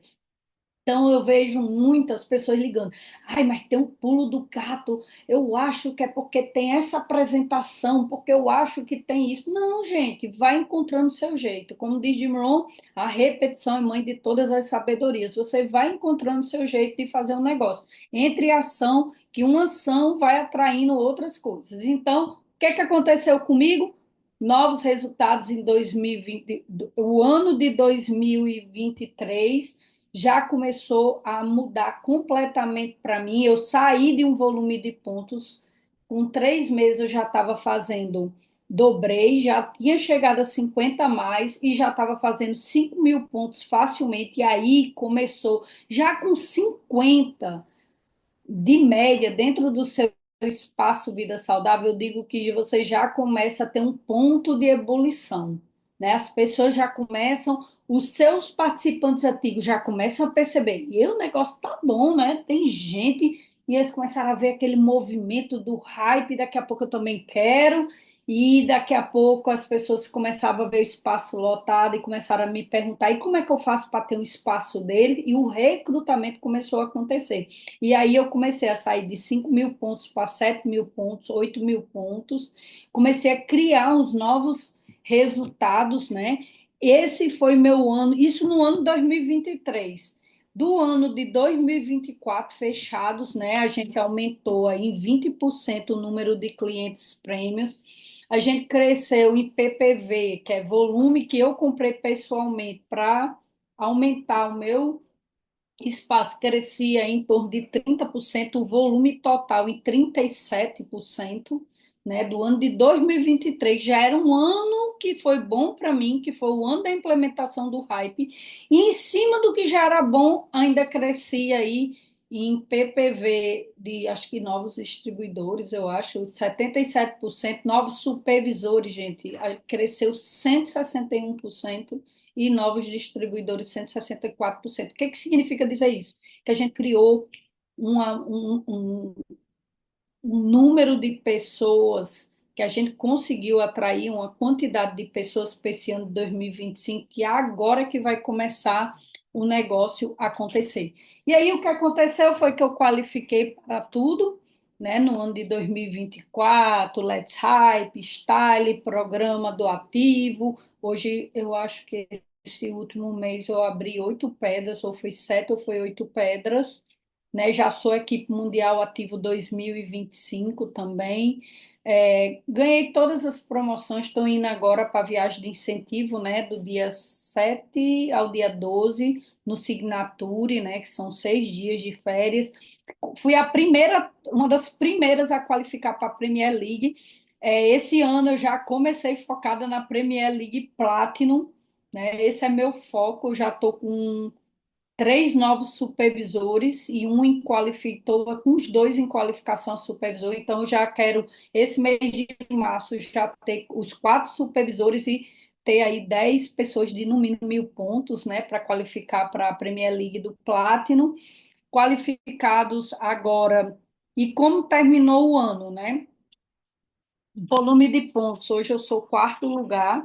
Então, eu vejo muitas pessoas ligando. Ai, mas tem um pulo do gato. Eu acho que é porque tem essa apresentação, porque eu acho que tem isso. Não, gente, vai encontrando o seu jeito. Como diz Jim Rohn, a repetição é mãe de todas as sabedorias. Você vai encontrando o seu jeito de fazer um negócio. Entre ação, que uma ação vai atraindo outras coisas. Então, o que é que aconteceu comigo? Novos resultados em 2020, o ano de 2023 já começou a mudar completamente para mim. Eu saí de um volume de pontos, com 3 meses eu já estava fazendo, dobrei, já tinha chegado a 50 a mais e já estava fazendo 5 mil pontos facilmente. E aí começou, já com 50 de média dentro do seu espaço vida saudável, eu digo que você já começa a ter um ponto de ebulição, né? As pessoas já começam, os seus participantes ativos já começam a perceber, e o negócio tá bom, né? Tem gente, e eles começaram a ver aquele movimento do hype, daqui a pouco eu também quero, e daqui a pouco as pessoas começavam a ver o espaço lotado e começaram a me perguntar, e como é que eu faço para ter um espaço dele? E o recrutamento começou a acontecer. E aí eu comecei a sair de 5 mil pontos para 7 mil pontos, 8 mil pontos. Comecei a criar uns novos resultados, né? Esse foi meu ano, isso no ano 2023. Do ano de 2024 fechados, né? A gente aumentou aí em 20% o número de clientes prêmios. A gente cresceu em PPV, que é volume que eu comprei pessoalmente para aumentar o meu espaço crescia em torno de 30%, o volume total em 37%, né, do ano de 2023. Já era um ano que foi bom para mim, que foi o ano da implementação do hype, e em cima do que já era bom, ainda crescia aí em PPV de, acho que novos distribuidores, eu acho, 77%, novos supervisores, gente, cresceu 161% e novos distribuidores 164%. O que que significa dizer isso? Que a gente criou um número de pessoas que a gente conseguiu atrair uma quantidade de pessoas para esse ano de 2025, que é agora que vai começar o negócio acontecer. E aí o que aconteceu foi que eu qualifiquei para tudo, né, no ano de 2024, Let's Hype, Style, programa do ativo. Hoje eu acho que esse último mês eu abri 8 pedras, ou foi 7 ou foi 8 pedras, né? Já sou equipe mundial ativo 2025 também. Ganhei todas as promoções, estou indo agora para a viagem de incentivo, né? Do dia 7 ao dia 12 no Signature, né? Que são 6 dias de férias. Fui a primeira, uma das primeiras a qualificar para a Premier League. Esse ano eu já comecei focada na Premier League Platinum, né? Esse é meu foco, eu já estou com 3 novos supervisores e estou com os dois em qualificação a supervisor, então eu já quero, esse mês de março, já ter os 4 supervisores e ter aí 10 pessoas de no mínimo 1.000 pontos, né, para qualificar para a Premier League do Platinum, qualificados agora. E como terminou o ano, né? Volume de pontos, hoje eu sou quarto lugar,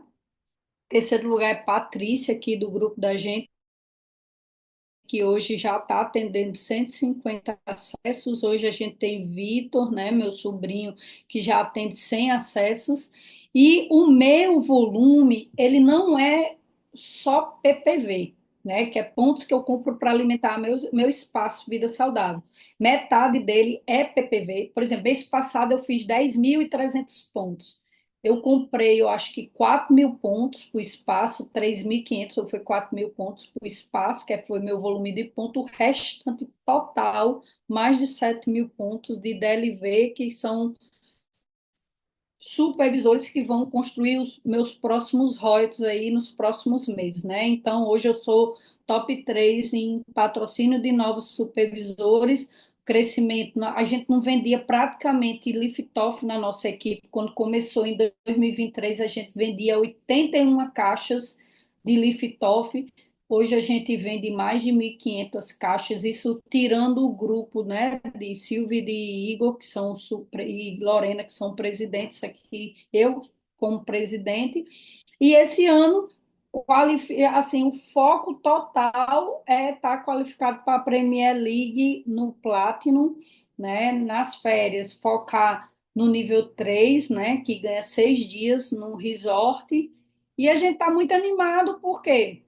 terceiro lugar é Patrícia, aqui do grupo da gente, que hoje já está atendendo 150 acessos. Hoje a gente tem Vitor, né, meu sobrinho, que já atende 100 acessos. E o meu volume, ele não é só PPV, né, que é pontos que eu compro para alimentar meu espaço Vida Saudável. Metade dele é PPV. Por exemplo, mês passado eu fiz 10.300 pontos. Eu comprei, eu acho que 4.000 pontos por espaço, 3.500 ou foi 4.000 pontos por espaço, que foi meu volume de ponto. O restante total, mais de 7.000 pontos de DLV, que são supervisores que vão construir os meus próximos royalties aí nos próximos meses, né? Então, hoje eu sou top 3 em patrocínio de novos supervisores, crescimento. A gente não vendia praticamente lift-off na nossa equipe. Quando começou em 2023, a gente vendia 81 caixas de lift-off. Hoje a gente vende mais de 1.500 caixas, isso tirando o grupo, né, de Silvia e de Igor, que são e Lorena, que são presidentes aqui, eu como presidente. E esse ano, assim, o foco total é estar qualificado para a Premier League no Platinum, né, nas férias, focar no nível 3, né, que ganha 6 dias no resort. E a gente está muito animado, por quê?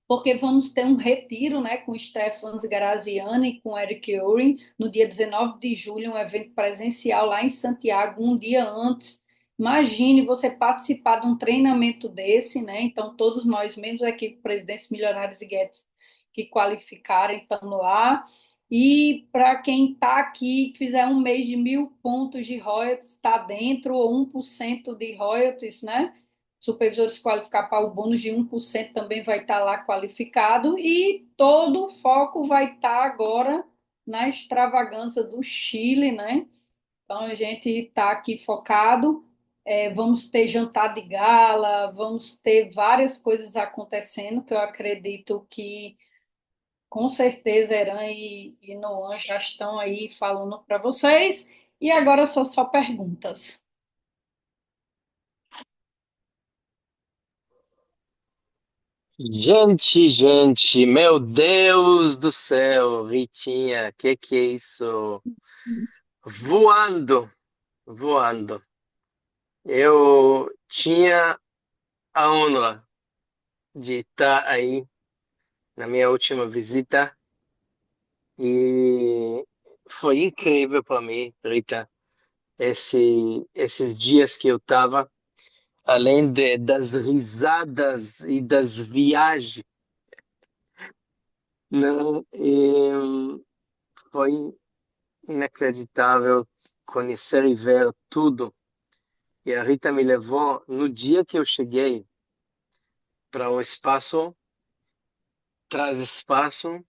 Porque vamos ter um retiro, né, com Stefan Graziani e com Eric Owen, no dia 19 de julho, um evento presencial lá em Santiago, um dia antes. Imagine você participar de um treinamento desse, né? Então, todos nós, membros da equipe Presidentes Milionários e Guedes, que qualificarem, estamos lá. E para quem está aqui, fizer um mês de 1.000 pontos de royalties, está dentro, ou 1% de royalties, né? Supervisores qualificar para o bônus de 1% também vai estar lá qualificado, e todo o foco vai estar agora na extravagância do Chile, né? Então a gente está aqui focado, vamos ter jantar de gala, vamos ter várias coisas acontecendo que eu acredito que com certeza Eran e Noan já estão aí falando para vocês, e agora são só perguntas. Gente, meu Deus do céu, Ritinha, que é isso? Voando, voando. Eu tinha a honra de estar aí na minha última visita e foi incrível para mim, Rita, esses dias que eu estava, além das risadas e das viagens, né? E foi inacreditável conhecer e ver tudo. E a Rita me levou no dia que eu cheguei para o espaço, traz espaço,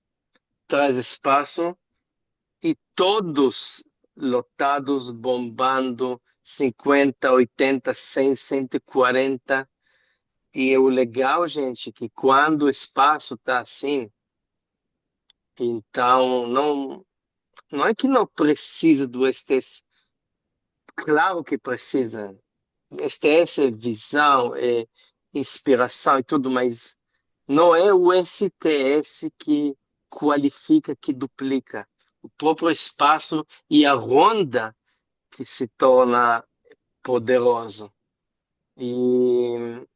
traz espaço e todos lotados, bombando, 50, 80, 100, 140. E o legal, gente, que quando o espaço está assim, então não é que não precisa do STS, claro que precisa. STS é visão, é inspiração e tudo, mas não é o STS que qualifica, que duplica. O próprio espaço e a ronda que se torna poderoso. E,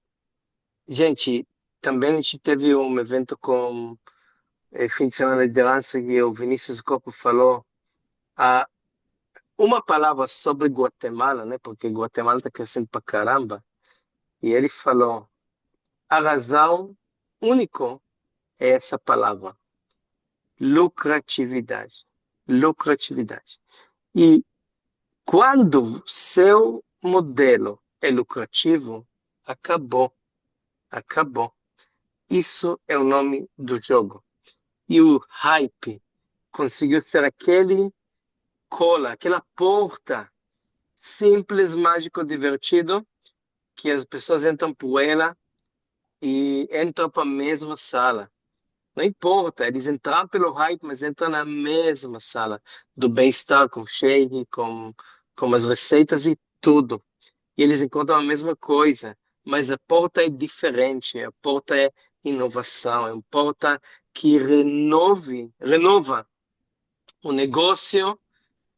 gente, também a gente teve um evento com fim de semana de liderança e o Vinícius Copo falou ah, uma palavra sobre Guatemala, né? Porque Guatemala está crescendo pra caramba. E ele falou, a razão única é essa palavra, lucratividade. Lucratividade. E quando seu modelo é lucrativo, acabou. Acabou. Isso é o nome do jogo. E o hype conseguiu ser aquele cola, aquela porta simples, mágico, divertido, que as pessoas entram por ela e entram para a mesma sala. Não importa, eles entraram pelo hype, mas entram na mesma sala do bem-estar, com shake, com as receitas e tudo. E eles encontram a mesma coisa, mas a porta é diferente, a porta é inovação, é uma porta que renova o negócio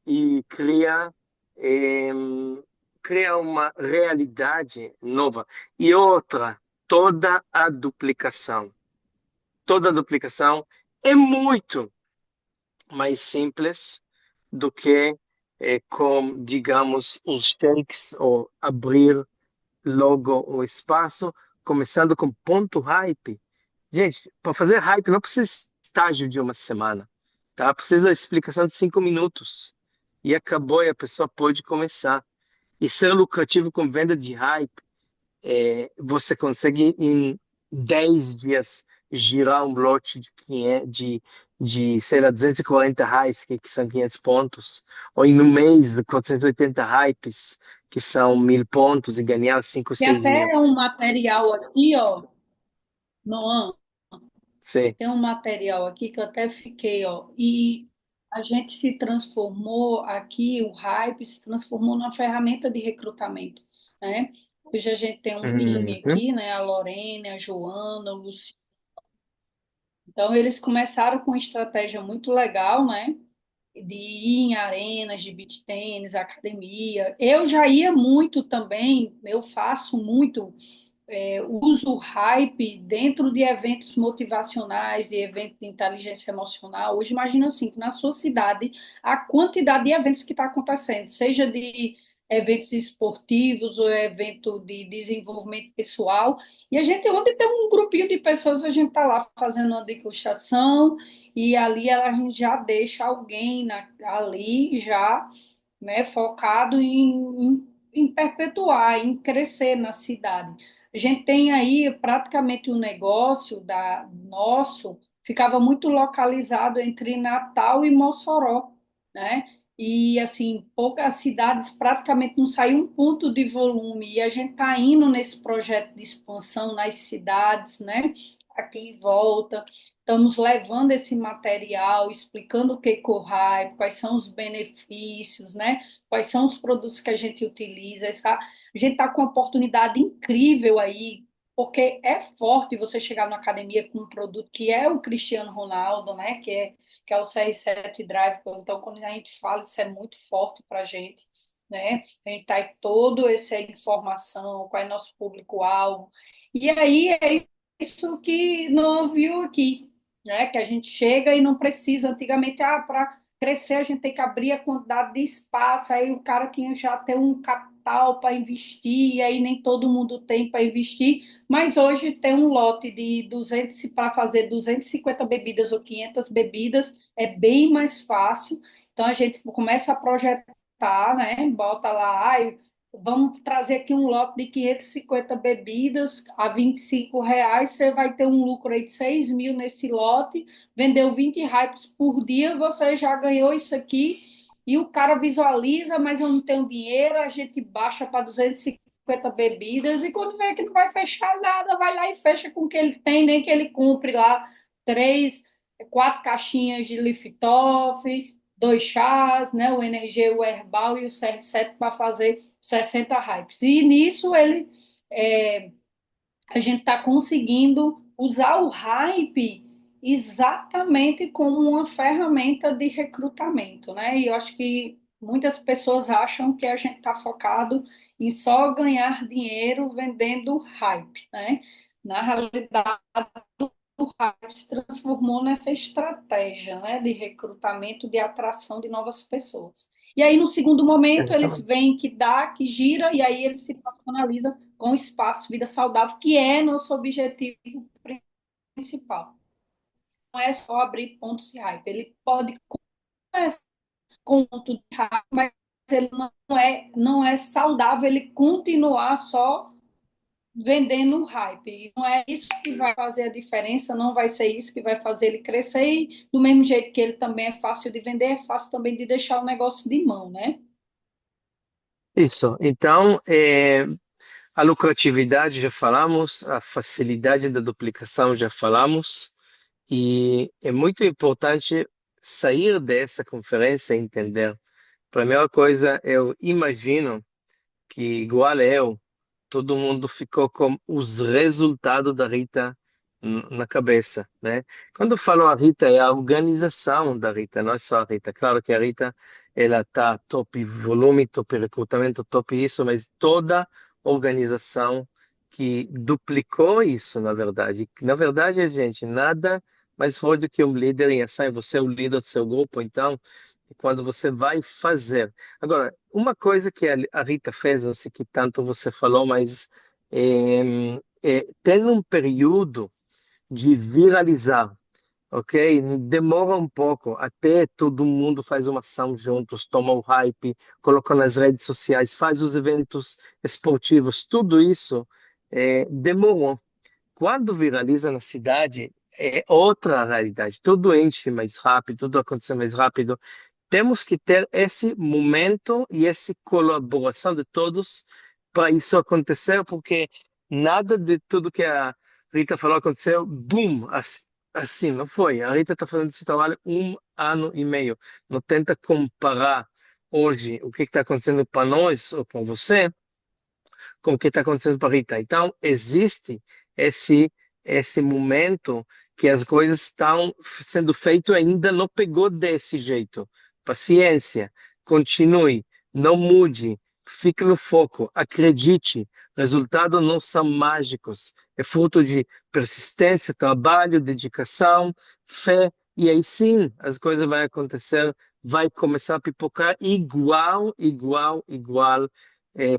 e cria uma realidade nova. E outra, toda a duplicação é muito mais simples do que com, digamos, os shakes ou abrir logo o espaço, começando com ponto hype. Gente, para fazer hype não precisa estágio de uma semana, tá? Precisa de explicação de 5 minutos. E acabou e a pessoa pode começar. E ser lucrativo com venda de hype, você consegue em 10 dias girar um lote de, 500, sei lá, 240 hypes, que são 500 pontos, ou em um mês, 480 hypes, que são 1.000 pontos, e ganhar 5 Tem 6 mil. até um material aqui, ó, Noan, Sim. tem um material aqui que eu até fiquei, ó, e a gente se transformou aqui, o Hype se transformou numa ferramenta de recrutamento, né? Hoje a gente tem um time Uhum. aqui, né? A Lorena, a Joana, o Luciano. Então, eles começaram com uma estratégia muito legal, né? De ir em arenas de beach tênis, academia. Eu já ia muito também, eu faço muito uso o hype dentro de eventos motivacionais, de eventos de inteligência emocional. Hoje, imagina assim, que na sua cidade, a quantidade de eventos que está acontecendo, seja de eventos esportivos ou evento de desenvolvimento pessoal, e a gente, onde tem um grupinho de pessoas, a gente está lá fazendo uma degustação, e ali a gente já deixa alguém ali já, né, focado em perpetuar, em crescer na cidade. A gente tem aí praticamente o negócio nosso ficava muito localizado entre Natal e Mossoró, né? E assim, poucas cidades praticamente não saiu um ponto de volume. E a gente está indo nesse projeto de expansão nas cidades, né? Aqui em volta. Estamos levando esse material, explicando o que é Hype, quais são os benefícios, né? Quais são os produtos que a gente utiliza. A gente está com uma oportunidade incrível aí, porque é forte você chegar na academia com um produto que é o Cristiano Ronaldo, né? Que é o CR7 Drive. Então, quando a gente fala, isso é muito forte para a gente, né? A gente tá aí toda essa informação, qual é nosso público-alvo. E aí é isso que não viu aqui, né? Que a gente chega e não precisa. Antigamente, para crescer, a gente tem que abrir a quantidade de espaço, aí o cara tinha já ter um capital para investir, e aí nem todo mundo tem para investir, mas hoje tem um lote de 200 para fazer 250 bebidas ou 500 bebidas, é bem mais fácil, então a gente começa a projetar, né, bota lá, vamos trazer aqui um lote de 550 bebidas a R$ 25, você vai ter um lucro aí de 6 mil nesse lote, vendeu 20 hypes por dia, você já ganhou isso aqui, e o cara visualiza, mas eu não tenho dinheiro, a gente baixa para 250 bebidas, e quando vê que não vai fechar nada, vai lá e fecha com o que ele tem, nem que ele compre lá 4 caixinhas de Liftoff, 2 chás, né, o Energia, o Herbal e o CR7 para fazer 60 hypes. E nisso é, a gente está conseguindo usar o hype exatamente como uma ferramenta de recrutamento, né? E eu acho que muitas pessoas acham que a gente está focado em só ganhar dinheiro vendendo hype, né? Na realidade, o hype se transformou nessa estratégia, né, de recrutamento, de atração de novas pessoas. E aí, no segundo momento, eles Exatamente. veem que dá, que gira, e aí eles se profissionalizam com o espaço Vida Saudável, que é nosso objetivo principal. Não é só abrir pontos de hype. Ele pode começar com um ponto de hype, mas ele não é saudável ele continuar só vendendo hype. E não é isso que vai fazer a diferença, não vai ser isso que vai fazer ele crescer. E do mesmo jeito que ele também é fácil de vender, é fácil também de deixar o negócio de mão, né? Isso. Então, a lucratividade já falamos, a facilidade da duplicação já falamos, e é muito importante sair dessa conferência e entender. Primeira coisa, eu imagino que, igual eu, todo mundo ficou com os resultados da Rita na cabeça, né? Quando eu falo a Rita, é a organização da Rita, não é só a Rita. Claro que a Rita, ela tá top volume, top recrutamento, top isso, mas toda a organização que duplicou isso, na verdade. Na verdade, gente, nada mais forte do que um líder em ação. Você é o líder do seu grupo, então, quando você vai fazer. Agora, uma coisa que a Rita fez, não sei que tanto você falou, mas tem um período de viralizar, ok? Demora um pouco, até todo mundo faz uma ação juntos, toma o hype, coloca nas redes sociais, faz os eventos esportivos, tudo isso demorou. Quando viraliza na cidade, é outra realidade, tudo enche mais rápido, tudo acontece mais rápido. Temos que ter esse momento e essa colaboração de todos para isso acontecer, porque nada de tudo que a Rita falou aconteceu, boom, assim, não foi. A Rita está fazendo esse trabalho 1 ano e meio. Não tenta comparar hoje o que está acontecendo para nós ou para você com o que está acontecendo para a Rita. Então, existe esse momento que as coisas estão sendo feitas e ainda não pegou desse jeito. Paciência, continue, não mude, fique no foco, acredite, resultados não são mágicos, é fruto de persistência, trabalho, dedicação, fé, e aí sim as coisas vão acontecer, vai começar a pipocar igual, igual, igual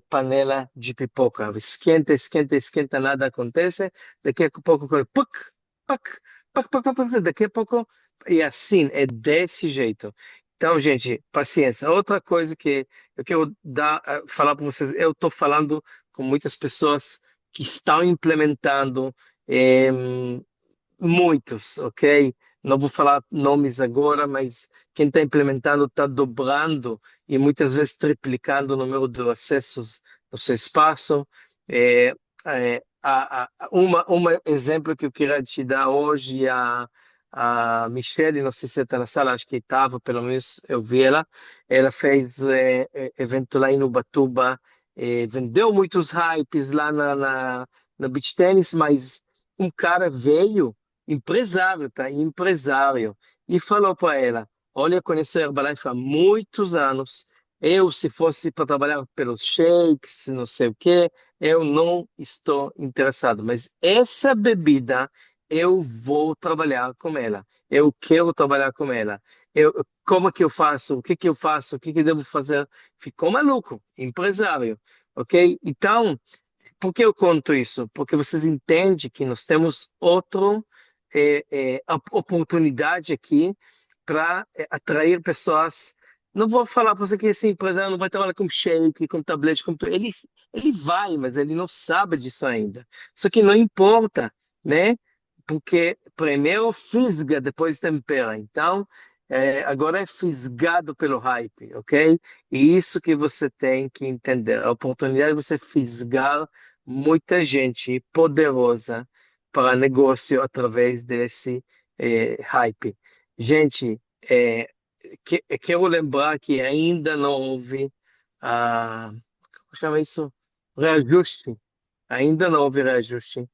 panela de pipoca. Esquenta, esquenta, esquenta, nada acontece. Daqui a pouco, puc, puc, puc, puc, puc, puc, daqui a pouco, e assim, é desse jeito. Então, gente, paciência. Outra coisa que eu quero falar para vocês, eu estou falando com muitas pessoas que estão implementando muitos, ok? Não vou falar nomes agora, mas quem está implementando está dobrando e muitas vezes triplicando o número de acessos no seu espaço. Exemplo que eu queria te dar hoje, a Michelle, não sei se está na sala, acho que estava, pelo menos eu vi ela fez evento lá em Ubatuba, vendeu muitos hypes lá na Beach Tennis, mas um cara veio empresário, tá? Empresário. E falou para ela: olha, eu conheço a Herbalife há muitos anos. Eu, se fosse para trabalhar pelos shakes, não sei o quê, eu não estou interessado. Mas essa bebida, eu vou trabalhar com ela. Eu quero trabalhar com ela. Como que eu faço? O que que eu faço? O que que eu devo fazer? Ficou maluco, empresário, ok? Então, por que eu conto isso? Porque vocês entendem que nós temos outra oportunidade aqui para atrair pessoas não vou falar para você que esse empresário não vai trabalhar com shake, com tablete, com tudo. Ele vai, mas ele não sabe disso ainda. Só que não importa, né? Porque primeiro fisga, depois tempera. Então, agora é fisgado pelo hype, ok? E isso que você tem que entender. A oportunidade de você fisgar muita gente poderosa para negócio através desse hype. Gente, quero lembrar que ainda não houve, como chama isso? Reajuste. Ainda não houve reajuste.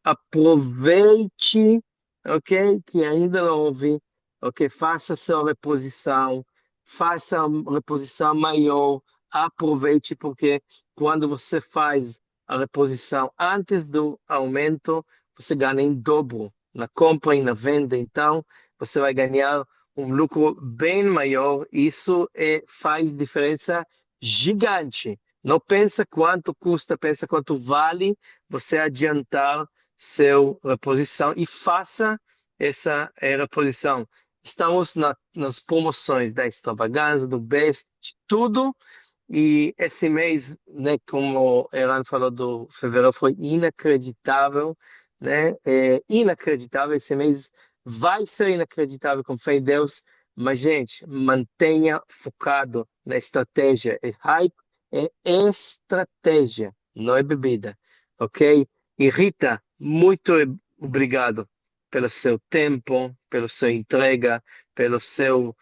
Aproveite, ok? Que ainda não houve, ok? Faça sua reposição, faça uma reposição maior, aproveite, porque quando você faz a reposição antes do aumento, você ganha em dobro na compra e na venda, então você vai ganhar um lucro bem maior. Isso faz diferença gigante. Não pensa quanto custa, pensa quanto vale você adiantar sua reposição e faça essa reposição. Estamos nas promoções da Extravaganza, do Best, de tudo. E esse mês, né, como o Eran falou, do fevereiro foi inacreditável, né? É inacreditável. Esse mês vai ser inacreditável, com fé em Deus. Mas, gente, mantenha focado na estratégia. É hype, é estratégia, não é bebida, ok? E Rita, muito obrigado pelo seu tempo, pela sua entrega, pelo seu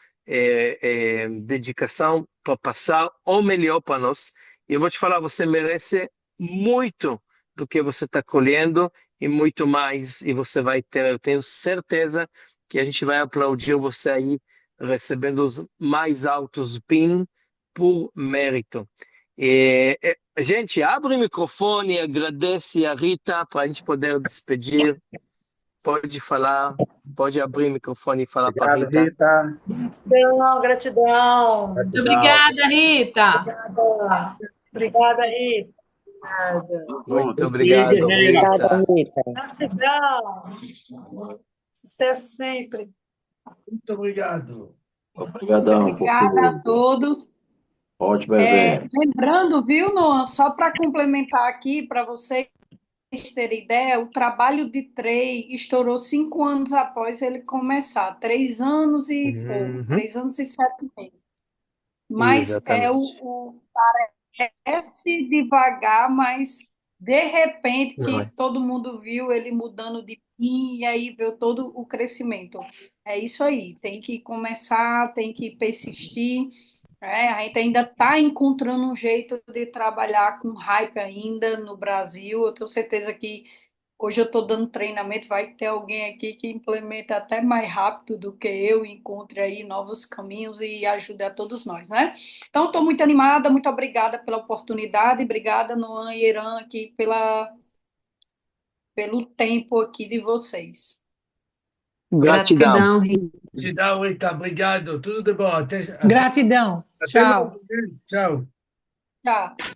dedicação para passar o melhor para nós. E eu vou te falar, você merece muito do que você está colhendo e muito mais. E você vai ter, eu tenho certeza que a gente vai aplaudir você aí, recebendo os mais altos PIN por mérito. Gente, abre o microfone, agradece a Rita para a gente poder despedir. Pode falar, pode abrir o microfone e falar para a Obrigado, Rita. Rita. Gratidão, gratidão. Muito Gratidão. obrigada, Rita. Obrigada, Rita. Muito Siga, obrigado, Rita. Rita. Gratidão. Sucesso sempre. Muito obrigado. Obrigadão por Obrigada a tudo. todos. Ótimo evento. Lembrando, viu, Noah, só para complementar aqui, para vocês terem ideia, o trabalho de Trey estourou 5 anos após ele começar, 3 anos e pouco, 3 anos e 7 meses. Mas Exatamente. parece devagar, mas de repente Não que é. todo mundo viu ele mudando de PIN e aí veio todo o crescimento. É isso aí, tem que começar, tem que persistir. A gente ainda está encontrando um jeito de trabalhar com hype ainda no Brasil. Eu tenho certeza que hoje eu estou dando treinamento, vai ter alguém aqui que implementa até mais rápido do que eu, encontre aí novos caminhos e ajude a todos nós, né? Então, estou muito animada, muito obrigada pela oportunidade, obrigada, Noan e Eran, aqui pelo tempo aqui de vocês. Gratidão. Gratidão, Rita. Obrigado. Tudo de bom. Até Gratidão. até Tchau. logo. Tchau. Tchau.